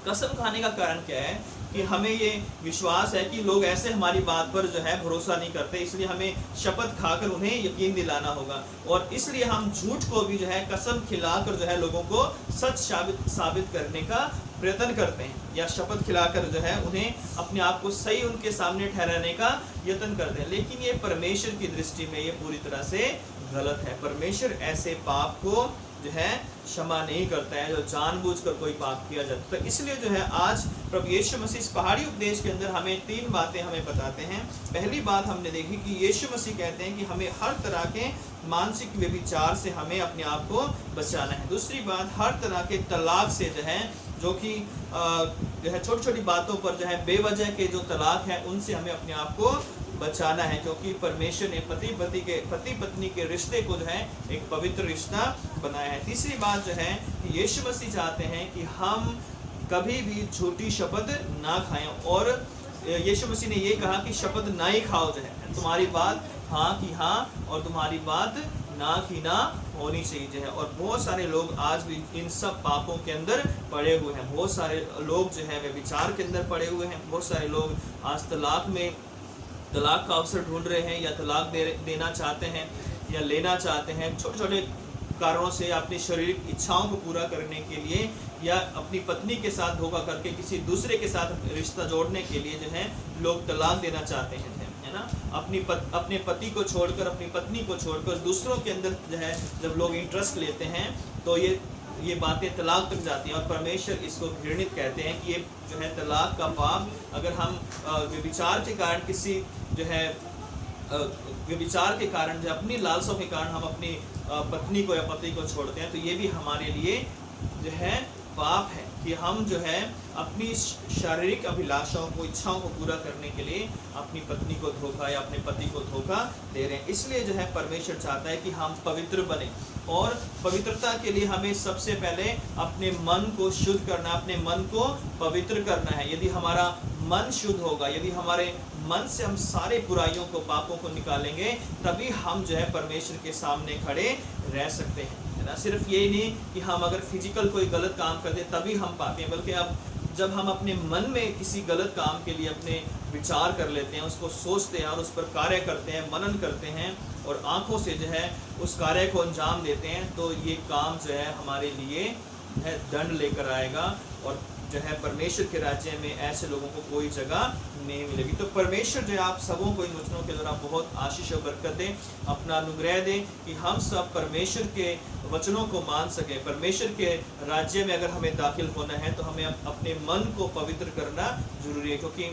कसम खाने का कारण क्या है कि हमें ये विश्वास है कि लोग ऐसे हमारी बात पर जो है भरोसा नहीं करते, इसलिए हमें शपथ खाकर उन्हें यकीन दिलाना होगा। और इसलिए हम झूठ को भी जो है कसम खिलाकर जो है लोगों को सच साबित करने का प्रयत्न करते हैं, या शपथ खिलाकर जो है उन्हें अपने आप को सही उनके सामने ठहराने का यत्न करते हैं। लेकिन ये परमेश्वर की दृष्टि में ये पूरी तरह से गलत है। परमेश्वर ऐसे पाप को जो है क्षमा नहीं करता है जो जानबूझकर कोई पाप किया जाता है। तो इसलिए जो है आज प्रभु यीशु मसीह इस पहाड़ी उपदेश के अंदर हमें 3 बातें हमें बताते हैं। पहली बात हमने देखी कि यीशु मसीह कहते हैं कि हमें हर तरह के मानसिक व्यभिचार से हमें अपने आप को बचाना है। दूसरी बात, हर तरह के तलाक से जो है, जो कि जो है छोटी छोटी बातों पर जो है बेवजह के जो तलाक है उनसे हमें अपने आप को बचाना है, क्योंकि परमेश्वर ने पति पत्नी के रिश्ते को जो है एक पवित्र रिश्ता बनाया है। तीसरी बात जो है कि यीशु मसीह चाहते हैं कि हम कभी भी झूठी शपथ ना खाएं, और यीशु मसीह ने ये कहा कि शपथ ना ही खाओ, जो है तुम्हारी बात हाँ की हाँ और तुम्हारी बात ना की ना होनी चाहिए जो है। और बहुत सारे लोग आज भी इन सब पापों के अंदर पड़े हुए हैं। बहुत सारे लोग जो है वे विचार के अंदर पड़े हुए हैं। बहुत सारे लोग आज तलाक का अवसर ढूंढ रहे हैं, या तलाक देना चाहते हैं या लेना चाहते हैं छोटे छोटे कारणों से, अपनी शारीरिक इच्छाओं को पूरा करने के लिए, या अपनी पत्नी के साथ धोखा करके किसी दूसरे के साथ रिश्ता जोड़ने के लिए जो है लोग तलाक देना चाहते हैं, है ना। अपने पति को छोड़कर, अपनी पत्नी को छोड़कर दूसरों के अंदर जो है जब लोग इंटरेस्ट लेते हैं तो ये बातें तलाक तक जाती हैं, और परमेश्वर इसको घृणित कहते हैं कि ये जो है तलाक का पाप, अगर हम व्यभिचार के कारण किसी जो है व्यभिचार के कारण जो अपनी लालसाओं के कारण हम अपनी पत्नी को या पति को छोड़ते हैं, तो ये भी हमारे लिए जो है पाप है कि हम जो है अपनी शारीरिक अभिलाषाओं को, इच्छाओं को पूरा करने के लिए अपनी पत्नी को धोखा या अपने पति को धोखा दे रहे हैं। इसलिए जो है परमेश्वर चाहता है कि हम पवित्र बने, और पवित्रता के लिए हमें सबसे पहले अपने मन को शुद्ध करना, अपने मन को पवित्र करना है। यदि हमारा मन शुद्ध होगा, यदि हमारे मन से हम सारे बुराइयों को, पापों को निकालेंगे, तभी हम जो है परमेश्वर के सामने खड़े रह सकते हैं, है ना। सिर्फ ये नहीं कि हम अगर फिजिकल कोई गलत काम करते तभी हम पापी हैं, बल्कि अब जब हम अपने मन में किसी गलत काम के लिए अपने विचार कर लेते हैं, उसको सोचते हैं और उस पर कार्य करते हैं, मनन करते हैं, और आँखों से जो है उस कार्य को अंजाम देते हैं, तो ये काम जो है हमारे लिए है दंड लेकर आएगा, और जो है परमेश्वर के राज्य में ऐसे लोगों को कोई जगह नहीं मिलेगी। तो परमेश्वर जो है आप सबों को इन वचनों के द्वारा बहुत आशीष और बरकत दें, अपना अनुग्रह दें कि हम सब परमेश्वर के वचनों को मान सकें। परमेश्वर के राज्य में अगर हमें दाखिल होना है तो हमें अपने मन को पवित्र करना जरूरी है, क्योंकि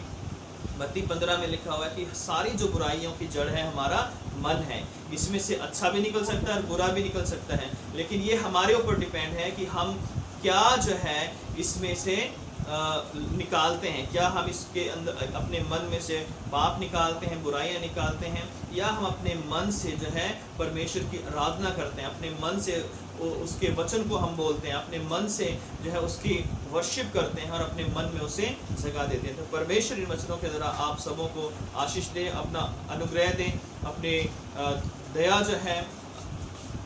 मत्ती 15 में लिखा हुआ है कि सारी जो बुराइयों की जड़ है हमारा मन है। इसमें से अच्छा भी निकल सकता है और बुरा भी निकल सकता है, लेकिन ये हमारे ऊपर डिपेंड है कि हम क्या जो है इसमें से निकालते हैं। क्या हम इसके अंदर अपने मन में से पाप निकालते हैं, बुराइयां निकालते हैं, या हम अपने मन से जो है परमेश्वर की आराधना करते हैं, अपने मन से उसके वचन को हम बोलते हैं, अपने मन से जो है उसकी वर्शिप करते हैं और अपने मन में उसे जगा देते हैं। तो परमेश्वर इन वचनों के द्वारा आप सबों को आशीष दें, अपना अनुग्रह दें, अपने दया जो है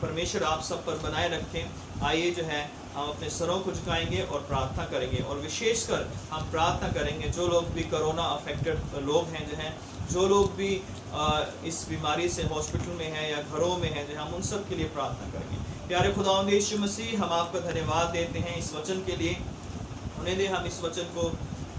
परमेश्वर आप सब पर बनाए रखें। आइए जो है हम अपने सरों को झुकाएंगे और प्रार्थना करेंगे, और विशेषकर हम प्रार्थना करेंगे जो लोग भी कोरोना अफेक्टेड लोग हैं, जो हैं जो लोग भी इस बीमारी से हॉस्पिटल में हैं या घरों में हैं, जो हम उन सब के लिए प्रार्थना करेंगे। प्यारे खुदावंद यीशु मसीह, हम आपका धन्यवाद देते हैं इस वचन के लिए। उन्हें दे हम इस वचन को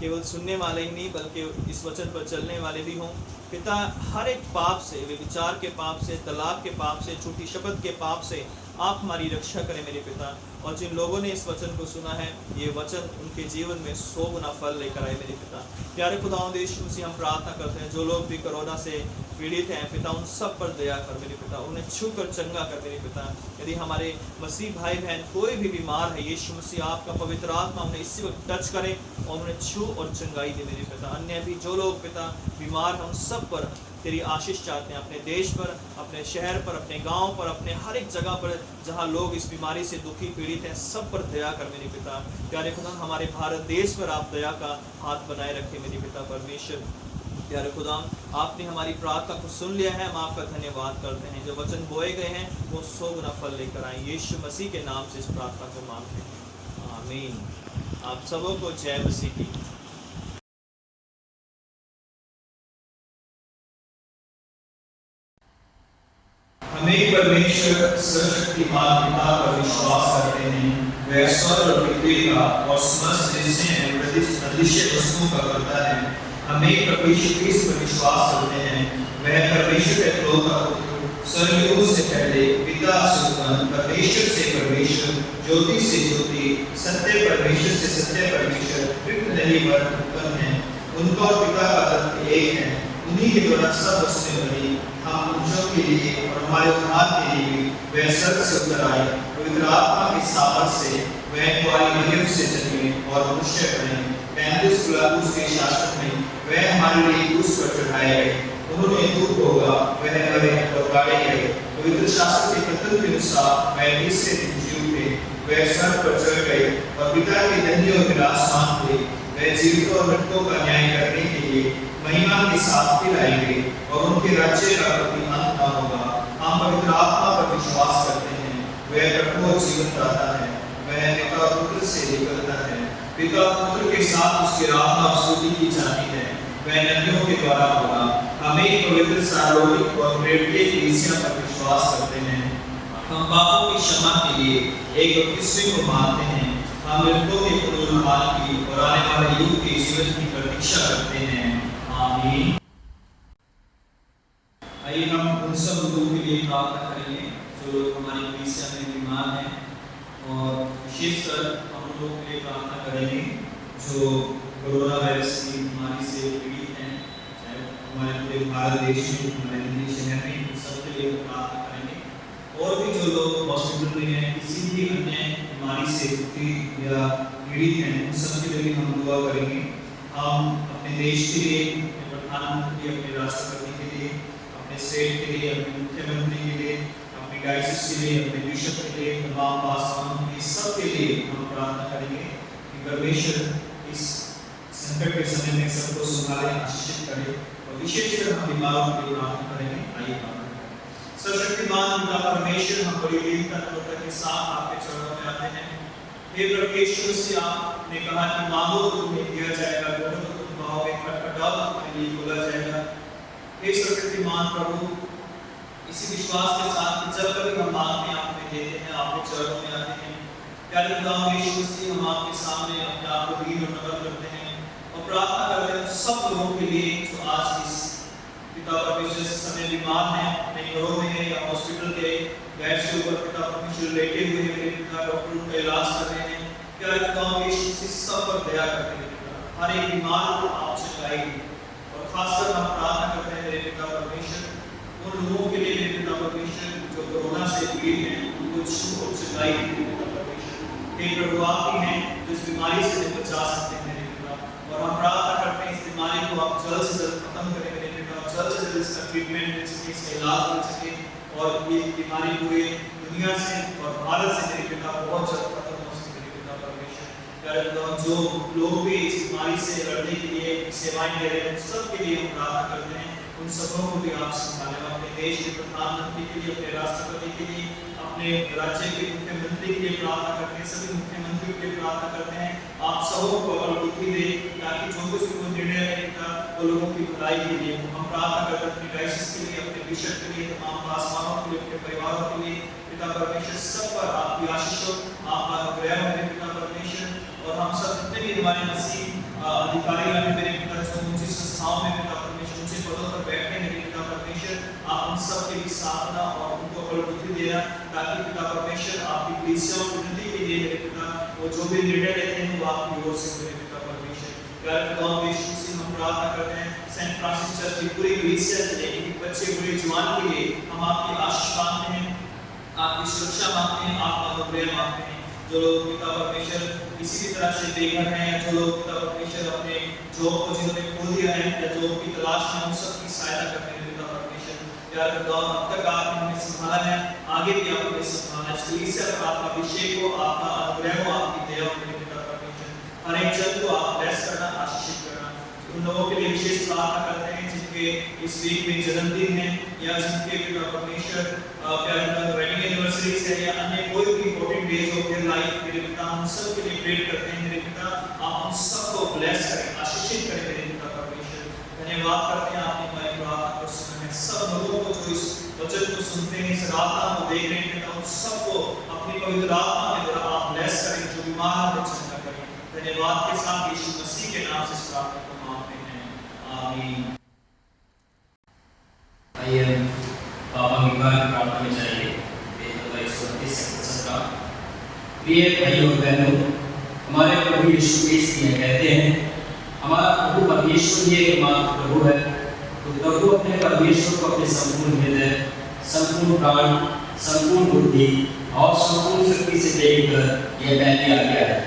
केवल सुनने वाले ही नहीं बल्कि इस वचन पर चलने वाले भी हों। पिता, हर एक पाप से, व्यभिचार के पाप से, तलाक के पाप से, झूठी शपथ के पाप से आप हमारी रक्षा करें मेरे पिता। और जिन लोगों ने इस वचन को सुना है, ये वचन उनके जीवन में 100 गुना फल लेकर आए मेरे पिता। प्यारे खुदावंद यीशु मसीह, हम प्रार्थना करते हैं जो लोग भी कोरोना से पीड़ित हैं पिता, उन सब पर दया कर मेरे पिता, उन्हें छू कर चंगा कर मेरे पिता। यदि हमारे मसीह भाई बहन कोई भी बीमार है, यीशु मसीह आपका पवित्र आत्मा उन्हें इसी वक्त टच करे और उन्हें छू और चंगाई दे मेरे पिता। अन्य भी जो लोग पिता बीमार हैं, उन सब पर तेरी आशीष चाहते हैं, अपने देश पर, अपने शहर पर, अपने गांव पर, अपने हर एक जगह पर जहां लोग इस बीमारी से दुखी पीड़ित हैं, सब पर दया कर मेरे पिता। प्यारे खुदा, हमारे भारत देश पर आप दया का हाथ बनाए रखे मेरे पिता परमेश्वर। प्यारे खुदा, आपने हमारी प्रार्थना को सुन लिया है, हम आपका धन्यवाद करते हैं। जो वचन बोए गए हैं वो 100 गुना फल लेकर आए। यीशु मसीह के नाम से इस प्रार्थना को मांगते हैं, आमीन। आप सबों को जय मसीह की। हमें परमेश्वर सर्वशक्तिमान पिता पर विश्वास करते हैं। वह स्वर्ग और पृथ्वी का और समस्त दृश्य एवं अदृश्य वस्तुओं का करता है। हमें प्रभु यीशु क्रिस्त पर विश्वास करते हैं। वह परमेश्वर के इकलौता पुत्र, स्वर्गयुगों से पहले पिता से उत्पन्न, परमेश्वर से परमेश्वर, ज्योति से ज्योति, सत्य परमेश्वर से सत्य परमेश्वर, कृत नहीं वर उत्पन्न है। उनका और पिता का तत्व एक है। उन्हीं के द्वारा सब वस्तुएं बनी। हम मनुष्यों के लिए और हमारे उद्धार के लिए वह स्वर्ग से उतर आए। पवित्र आत्मा के सामर्थ्य से वह कुंवारी मरियम से जन्मे और मनुष्य बने। पैंतीस पिलातुस के शासन में वह हमारे लिए क्रूस पर चढ़ाए गए। उन्होंने दुख भोगा, वह मरे और गाड़े गए। पवित्र शास्त्र के कथन के अनुसार वह तीसरे दिन जी उठे। वह स्वर्ग पर चढ़ गए और पिता के दाहिने ओर विराजमान थे। वह जीवितों और मृतकों का न्याय करने के लिए महिमा के साथ फिर आएंगे और उनके राज्य का कभी अंत न होगा। हम पवित्र आत्मा पर विश्वास करते हैं। वह प्रभु और जीवन दाता है। वह पिता और पुत्र से निकलता है। पिता और पुत्र के साथ उसकी आराधना और स्तुति की जाती है। वह नबियों के द्वारा होगा। हमें पवित्र सार्वभौमिक और प्रेरित कलीसिया पर विश्वास करते हैं। हम पापों की क्षमा के लिए एक बपतिस्मे को मानते हैं। हम मृतकों के पुनरुत्थान की और आने वाले युग के जीवन की प्रतीक्षा करते हैं, आमीन। आइए हम उन सब लोगों के लिए प्रार्थना करेंगे जो लोग हमारी कलीसिया में बीमार हैं, और विशेषकर हम लोगों के लिए प्रार्थना करेंगे जो कोरोना वायरस की बीमारी से पीड़ित हैं, चाहे हमारे पूरे भारत देश में, हमारे हिंदी शहर में, उन सब के लिए प्रार्थना करेंगे। और भी जो लोग हॉस्पिटल में हैं, किसी भी अन्य बीमारी से दुखी या पीड़ित हैं, उन सब के लिए हम दुआ करेंगे। हम अपने देश के लिए, अपने प्रधानमंत्री, अपने राष्ट्रपति के लिए, अपने स्टेट के लिए, अपने मुख्यमंत्री के लिए, अपने डायसिस के लिए, अपने बिशप के लिए, तमाम पासवानों के सब के लिए हम प्रार्थना करेंगे कि परमेश्वर इस संकट के समय में सबको संभाले, आशीषित करे। और विशेषकर हम बीमारों के लिए प्रार्थना करेंगे। आइए प्रार्थना करें। सर्वशक्तिमान पिता परमेश्वर, हम बड़ी दीनता के साथ आपके चरणों में आते हैं। हे प्रभु यीशु मसीह, आपने कहा कि मांगो तो तुम्हें दिया जाएगा, ढूंढो तो तुम पाओगे, खटखटाओ तो तुम्हारे लिए खोला जाएगा। हे सर्वशक्तिमान प्रभु, इसी विश्वास के साथ कि जब कभी हम मांगते हैं, आप हमें देते हैं, आपके चरणों में आते हैं। प्यारे खुदावंद यीशु मसीह, हम आपके सामने अपने आप को दीन और नम्र करते हैं और प्रार्थना करते हैं सब लोगों के लिए जो आज इस पिता परमेश्वर से समय बीमार हैं, अपने घरों में या हॉस्पिटल के बेड के ऊपर पिता परमेश्वर लेटे हुए हैं, मेरे पिता डॉक्टर उनका इलाज कर रहे हैं। प्यारे खुदावंद यीशु मसीह, सब पर दया करते हैं पिता, हर एक बीमार को आप चंगाएंगे। और खासकर हम प्रार्थना करते हैं मेरे पिता परमेश्वर उन लोगों के लिए, मेरे पिता परमेश्वर जो कोरोना से पीड़ित हैं, उनको छू और चंगाई मेरे पिता परमेश्वर। हे प्रभु, आप ही हैं जो इस बीमारी से बचा सकते हैं मेरे पिता, और हम प्रार्थना करते हैं इस बीमारी को आप जल्द से जल्द खत्म करें मेरे पिता, जल्द से जल्द इसका ट्रीटमेंट मिल सके, इसका इलाज मिल सके, और ये बीमारी पूरे दुनिया से और भारत से मेरे पिता बहुत जल्द खत्म हो सके मेरे पिता परमेश्वर। प्यारे खुदावंद, जो लोग भी इस बीमारी से लड़ने के लिए सेवाएं दे रहे हैं, उन सब के लिए हम प्रार्थना करते हैं, उन सबों को भी आप संभालें। अपने देश के प्रधानमंत्री के लिए, अपने राष्ट्रपति के लिए, अपने राज्य के मुख्यमंत्री के लिए प्रार्थना करते हैं, सभी मुख्यमंत्रियों के लिए प्रार्थना करते हैं, आप सबों को अकल बुद्धि दे ताकि जो कुछ भी वो निर्णय लेगा वो लोगों की भलाई के लिए। हम प्रार्थना करते हैं अपने डायसिस के लिए, अपने बिशप के लिए, तमाम पासवानों के लिए, अपने परिवारों के लिए। पिता परमेश्वर, सब पर आपकी आशीष हो, आपका अनुग्रह हो मेरे पिता परमेश्वर। और हम सब जितने भी हमारे मसीह अधिकारी हैं मेरे पिता, जो ऊंची संस्थाओं में पिता परमेश्वर ऊंचे पदों पर बैठे मेरे पिता परमेश्वर, आप उन सब के भी साधना और उनको अकल बुद्धि देना ताकि पिता परमेश्वर आपकी कलीसिया और उन्नति के लिए मेरे पिता वो जो भी निर्णय लेते हैं वो आपकी ओर से मेरे पिता परमेश्वर। प्यारे खुदावंद यीशु मसीह, हम प्रार्थना करते हैं सेंट फ्रांसिस चर्च की पूरी कलीसिया के लिए, बच्चे बूढ़े जवान के लिए हम आपकी आशीष मांगते हैं, आपकी सुरक्षा मांगते हैं, आपका अनुग्रह मांगते हैं। जो लोग पिता परमेश्वर किसी भी तरह से बेघर हैं, या जो लोग पिता परमेश्वर अपने जॉब को जिन्होंने खो दिया है या जॉब की तलाश में, उन सब की सहायता करते हैं पिता परमेश्वर। प्यारे खुदावंद, अब तक आपने हमें संभाला है, आगे भी आप हमें संभालना है। इस कलीसिया पर आपका अभिषेक हो, आपका अनुग्रह हो, आपकी दया हो मेरे पिता परमेश्वर। हर एक जन को आप ब्लेस करना, आशीषित करना। उन लोगों के लिए विशेष प्रार्थना करते हैं जिनके इस वीक में जन्मदिन है या जिनके पिता परमेश्वर प्यारे खुदावंद वेडिंग एनिवर्सरी है या अन्य कोई भी important days of their life, मेरे पिता उन सब के लिए प्रे करते हैं मेरे पिता, आप उन सबको ब्लेस करें, आशीषित करें मेरे पिता परमेश्वर। धन्यवाद करते हैं आपने हमारी प्रार्थना को सुना है। सब लोगों को जो इस वचन को सुनते हैं, इस प्रार्थना को देख रहे हैं पिता, उन सबको अपनी पवित्र आत्मा के द्वारा आप ब्लेस करें, जो बीमार हैं चंगा करें। धन्यवाद के साथ यीशु मसीह के नाम से इस प्रार्थना को मांगते हैं, आमीन। आइए पापा की प्रार्थना में जाइए। प्रिय भाइयों और बहनों, हमारे प्रभु यीशु मसीह कहते हैं हमारा प्रभु परमेश्वर ही एकमात्र प्रभु है, तो प्रभु अपने परमेश्वर को अपने संपूर्ण हृदय, संपूर्ण प्राण, संपूर्ण बुद्धि और संपूर्ण शक्ति से देखकर यह पहली आज्ञा है।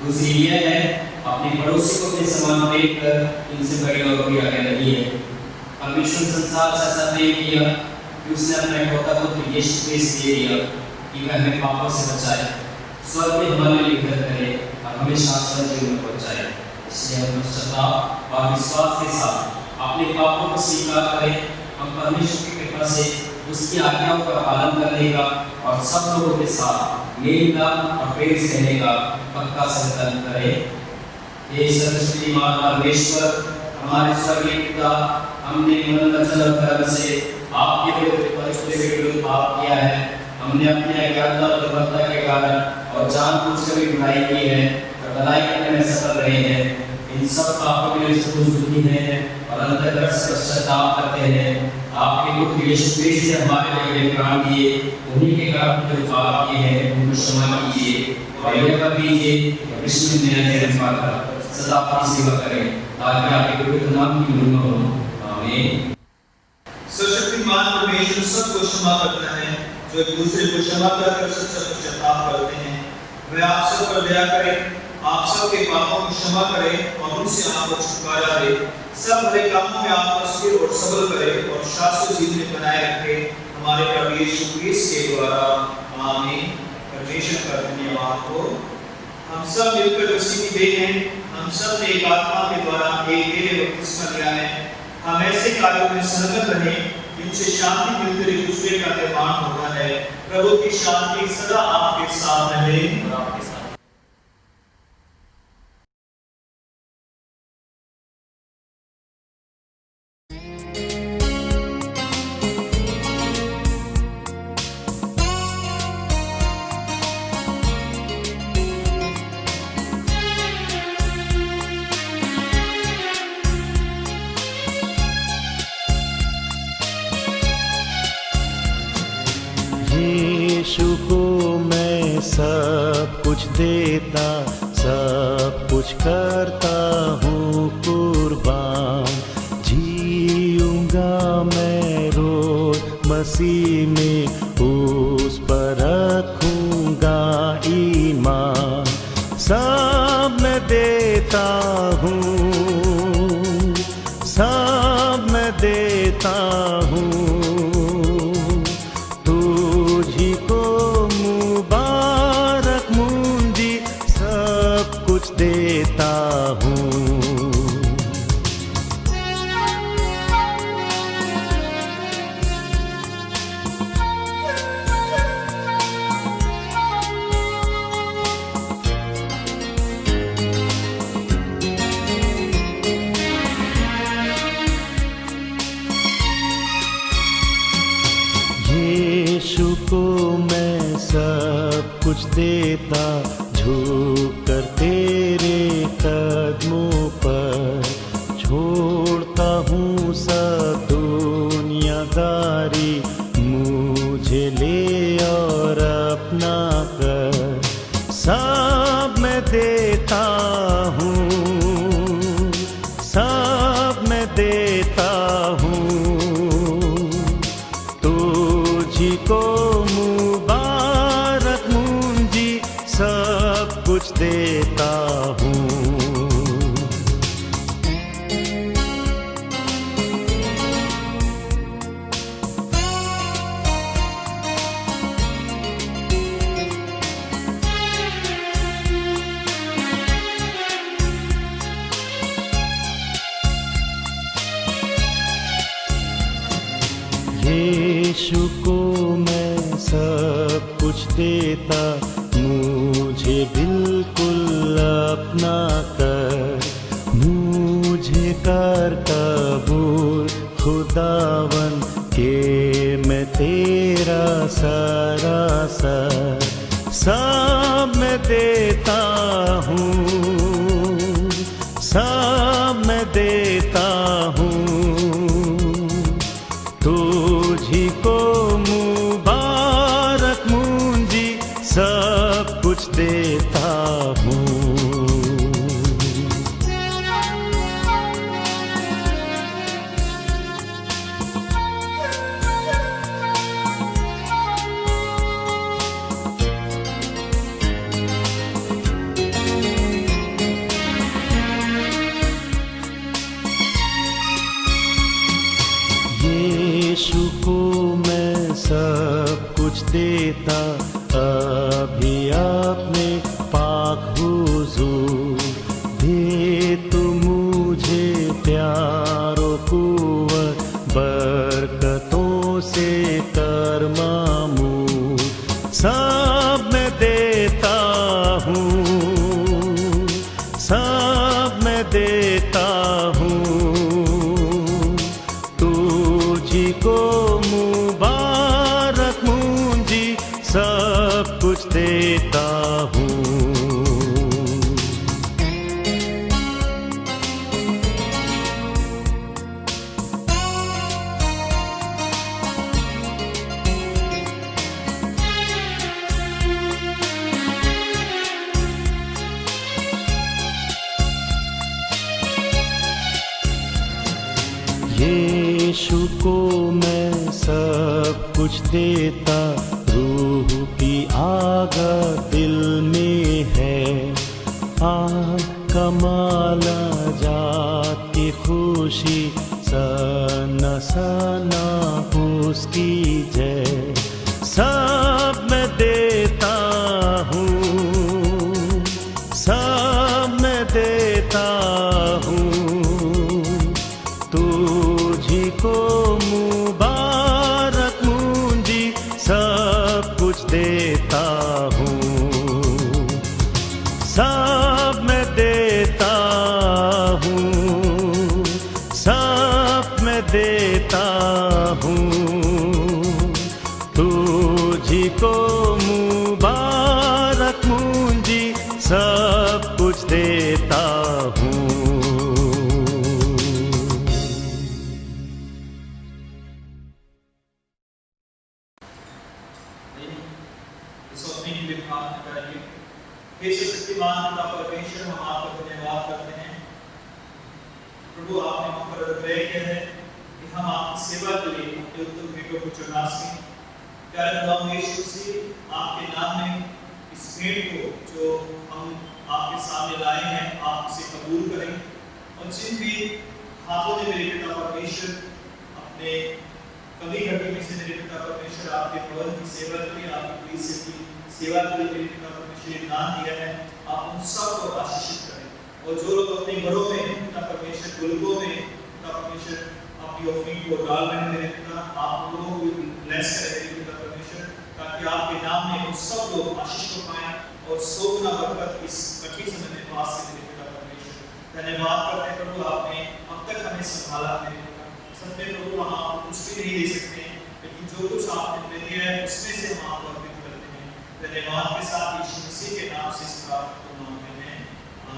दूसरी यह है अपने पड़ोसी को अपने समान प्रेम कर, इनसे बड़ी और कोई आज्ञा नहीं है। परमेश्वर संसार से ऐसा प्रेम किया कि उसने अपने इकलौता पुत्र यीशु मसीह दे दिया कि वह हमें पापों से बचाए, स्वर्ग में हमारे लिए घर करे और हमें शाश्वत जीवन में पहुंचाए। इसलिए हम श्रद्धा और विश्वास के साथ अपने पापों को स्वीकार करें। हम परमेश्वर की कृपा से उसकी आज्ञाओं का पालन करने का और सब लोगों के साथ मेल का और प्रेम से रहने का पक्का संकल्प करें। हे सर्वशक्ति परमेश्वर, हमारे स्वर्गीय पिता, हमने मन वचन और कर्म से आपके विरुद्ध पाप किया है। हमने अपनी अज्ञानता और दुर्बलता के कारण और जानबूझकर भी बुराई की है और भलाई करने में सफल रहे हैं। इन सब पापों के लिए दुखी हैं और अंतर्गत से पश्चाताप करते हैं। आपके पुत्र यीशु मसीह से हमारे लिए प्राण दिए, उन्हीं के कारण जो पाप किए हैं उनको क्षमा कीजिए और यह कर दीजिए विष्णु नया जन्म पाकर सदा आपकी सेवा करें, ताकि आपके पवित्र नाम की महिमा हो। आमीन। सर्वशक्तिमान परमेश्वर सबको क्षमा करता है, जो एक दूसरे को क्षमा कर सच्चा पश्चाताप करते हैं। वह आप सब पर दया करे, आप सब के पापों को क्षमा करे और उनसे आपको छुटकारा दे। सब भले कामों में आपको स्थिर और सबल करे और शाश्वत जीवन में बनाए रखे, हमारे प्रभु यीशु मसीह के द्वारा। आमीन। परमेश्वर का धन्यवाद हो। हम सब मिलकर मसीह की देह हैं। हम सब ने एक आत्मा के द्वारा एक देह बपतिस्मा लिया है। हम ऐसे कार्यों में संलग्न रहें जिनसे शांति मिलकर एक दूसरे का निर्माण होता है। प्रभु की शांति सदा आपके साथ रहे और आपके साथ। यीशु को मैं सब कुछ देता, सब कुछ करता हूँ कुर्बान। जीऊँगा मैं रोज मसीह में, उस पर रखूँगा ईमान। सब मैं देता हूँ, सब मैं देता हूँ, तुझी को मुबारक मुंजी, सब कुछ देता हूँ। यीशु को मैं सब कुछ देता, झुक कर तेरे कदमों पर। छोड़ता हूँ सब दुनियादारी, मुझे ले और अपना कर। सब मैं देता हूँ, सब मैं देता हूँ, को मुबारक मुंजी, सब कुछ देता हूँ। यीशु को मैं सब कुछ देता, मुझे बिल्कुल अपना कर। मुझे कर कबूल खुदावन के मैं तेरा सरासर। सब मैं देता हूँ, सब मैं देता हूँ, तुझी को मुबारक मुंजी, सब कुछ देता हूँ। यीशु को मैं सब कुछ देता, अभी अपने पाक हुजूर। दे तू मुझे प्यारो कुव्वत, बरकतों से कर मामूर। सब मैं देता हूँ, सब मैं देता हूँ, तुझी को मुबारक मुंजी, सब कुछ देता हूँ। यीशु को मैं सब कुछ देता, रूह की आग दिल में है। कमाला जात की खुशी, सना सना उसकी जय। सब मैं देता हूँ, सब मैं देता हूँ, तुझी को मुबारक मुंजी, सब कुछ देता हूँ। सब मैं देता हूँ, सब मैं देता हूँ, तुझी को मुबारक मुंजी, सब कुछ देता हूँ। इस ओपनिंग के लिए प्रार्थना करेंगे। हे शक्तिमान पिता परमेश्वर, हम आपका धन्यवाद करते हैं प्रभु, आपने हम पर अनुग्रह किया है कि हम आपकी सेवा के लिए अपने उत्तम भेंटों को चढ़ा सकें। प्यारे खुदावंद यीशु मसीह, आपके नाम में इस भेंट को जो हम आपके सामने लाए हैं, आप इसे कबूल करें। और जिन भी हाथों ने मेरे पिता परमेश्वर अपने कभी घटी में से मेरे पिता परमेश्वर आपके भवन की सेवा के लिए, आपकी कलीसिया की सेवा के लिए मेरे पिता परमेश्वर दान दिया है, आप उन सबको आशीषित करें। और जो लोग अपने घरों में पिता परमेश्वर गुलगों में पिता परमेश्वर अपनी ऑफरिंग को डाल रहे हैं मेरे पिता, आप उन लोगों को ब्लेस करें मेरे पिता परमेश्वर, ताकि आपके नाम में उन सब लोग आशीष को पाएं और सोना बरकत इस कठिन समय में पास करें मेरे पिता परमेश्वर। धन्यवाद करते हैं प्रभु, आपने अब तक हमें संभाला मेरे पिता। सच में प्रभु, हम आपको कुछ भी नहीं दे सकते हैं, लेकिन जो कुछ आपने हमें दिया है उसमें से हम आपको अर्पित करते हैं। धन्यवाद के साथ यीशु मसीह के नाम से इस प्रार्थना को मांगते हैं,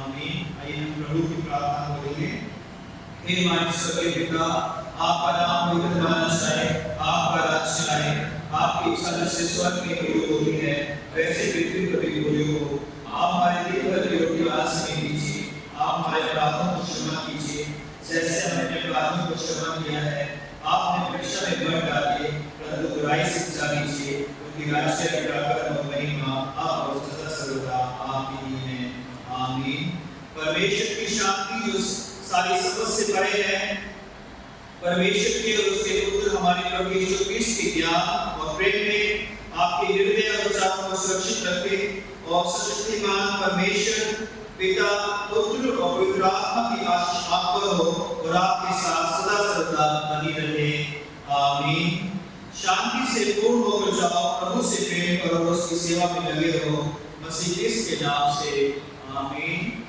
आमीन। आइए हम प्रभु की प्रार्थना करेंगे। हे हमारे स्वर्गीय पिता, आपका नाम पवित्र माना जाए, आपका राज्य आए, आपकी इच्छा जैसे स्वर्ग में पूरी होती है वैसे पृथ्वी पर भी पूरी हो। आप हमारे दिन भर की रोटी आज हमें दीजिए, आप हमारे अपराधों को क्षमा कीजिए जैसे हमने अपने अपराधों को क्षमा किया है। आपने परीक्षा में मत डालिए, परंतु बुराई से बचा लीजिए, क्योंकि राज्य प्रताप और महिमा आप और सदा सर्वदा आपकी ही है, आमीन। परमेश्वर की शांति जो सारी समझ से परे है, परमेश्वर के और उसके पुत्र हमारे प्रभु यीशु मसीह के ज्ञान और प्रेम में आपके हृदय और विचारों को सुरक्षित रखे और शक्तिमान परमेश्वर पिता, पुत्र और पवित्र आत्मा की आशीष आप पर हो और आपके साथ सदा सर्वदा बनी रहे, आमीन। शांति से पूर्ण होकर जाओ, प्रभु से प्रेम करो और उसकी सेवा में लगे रहो, मसीह के नाम से, आमीन।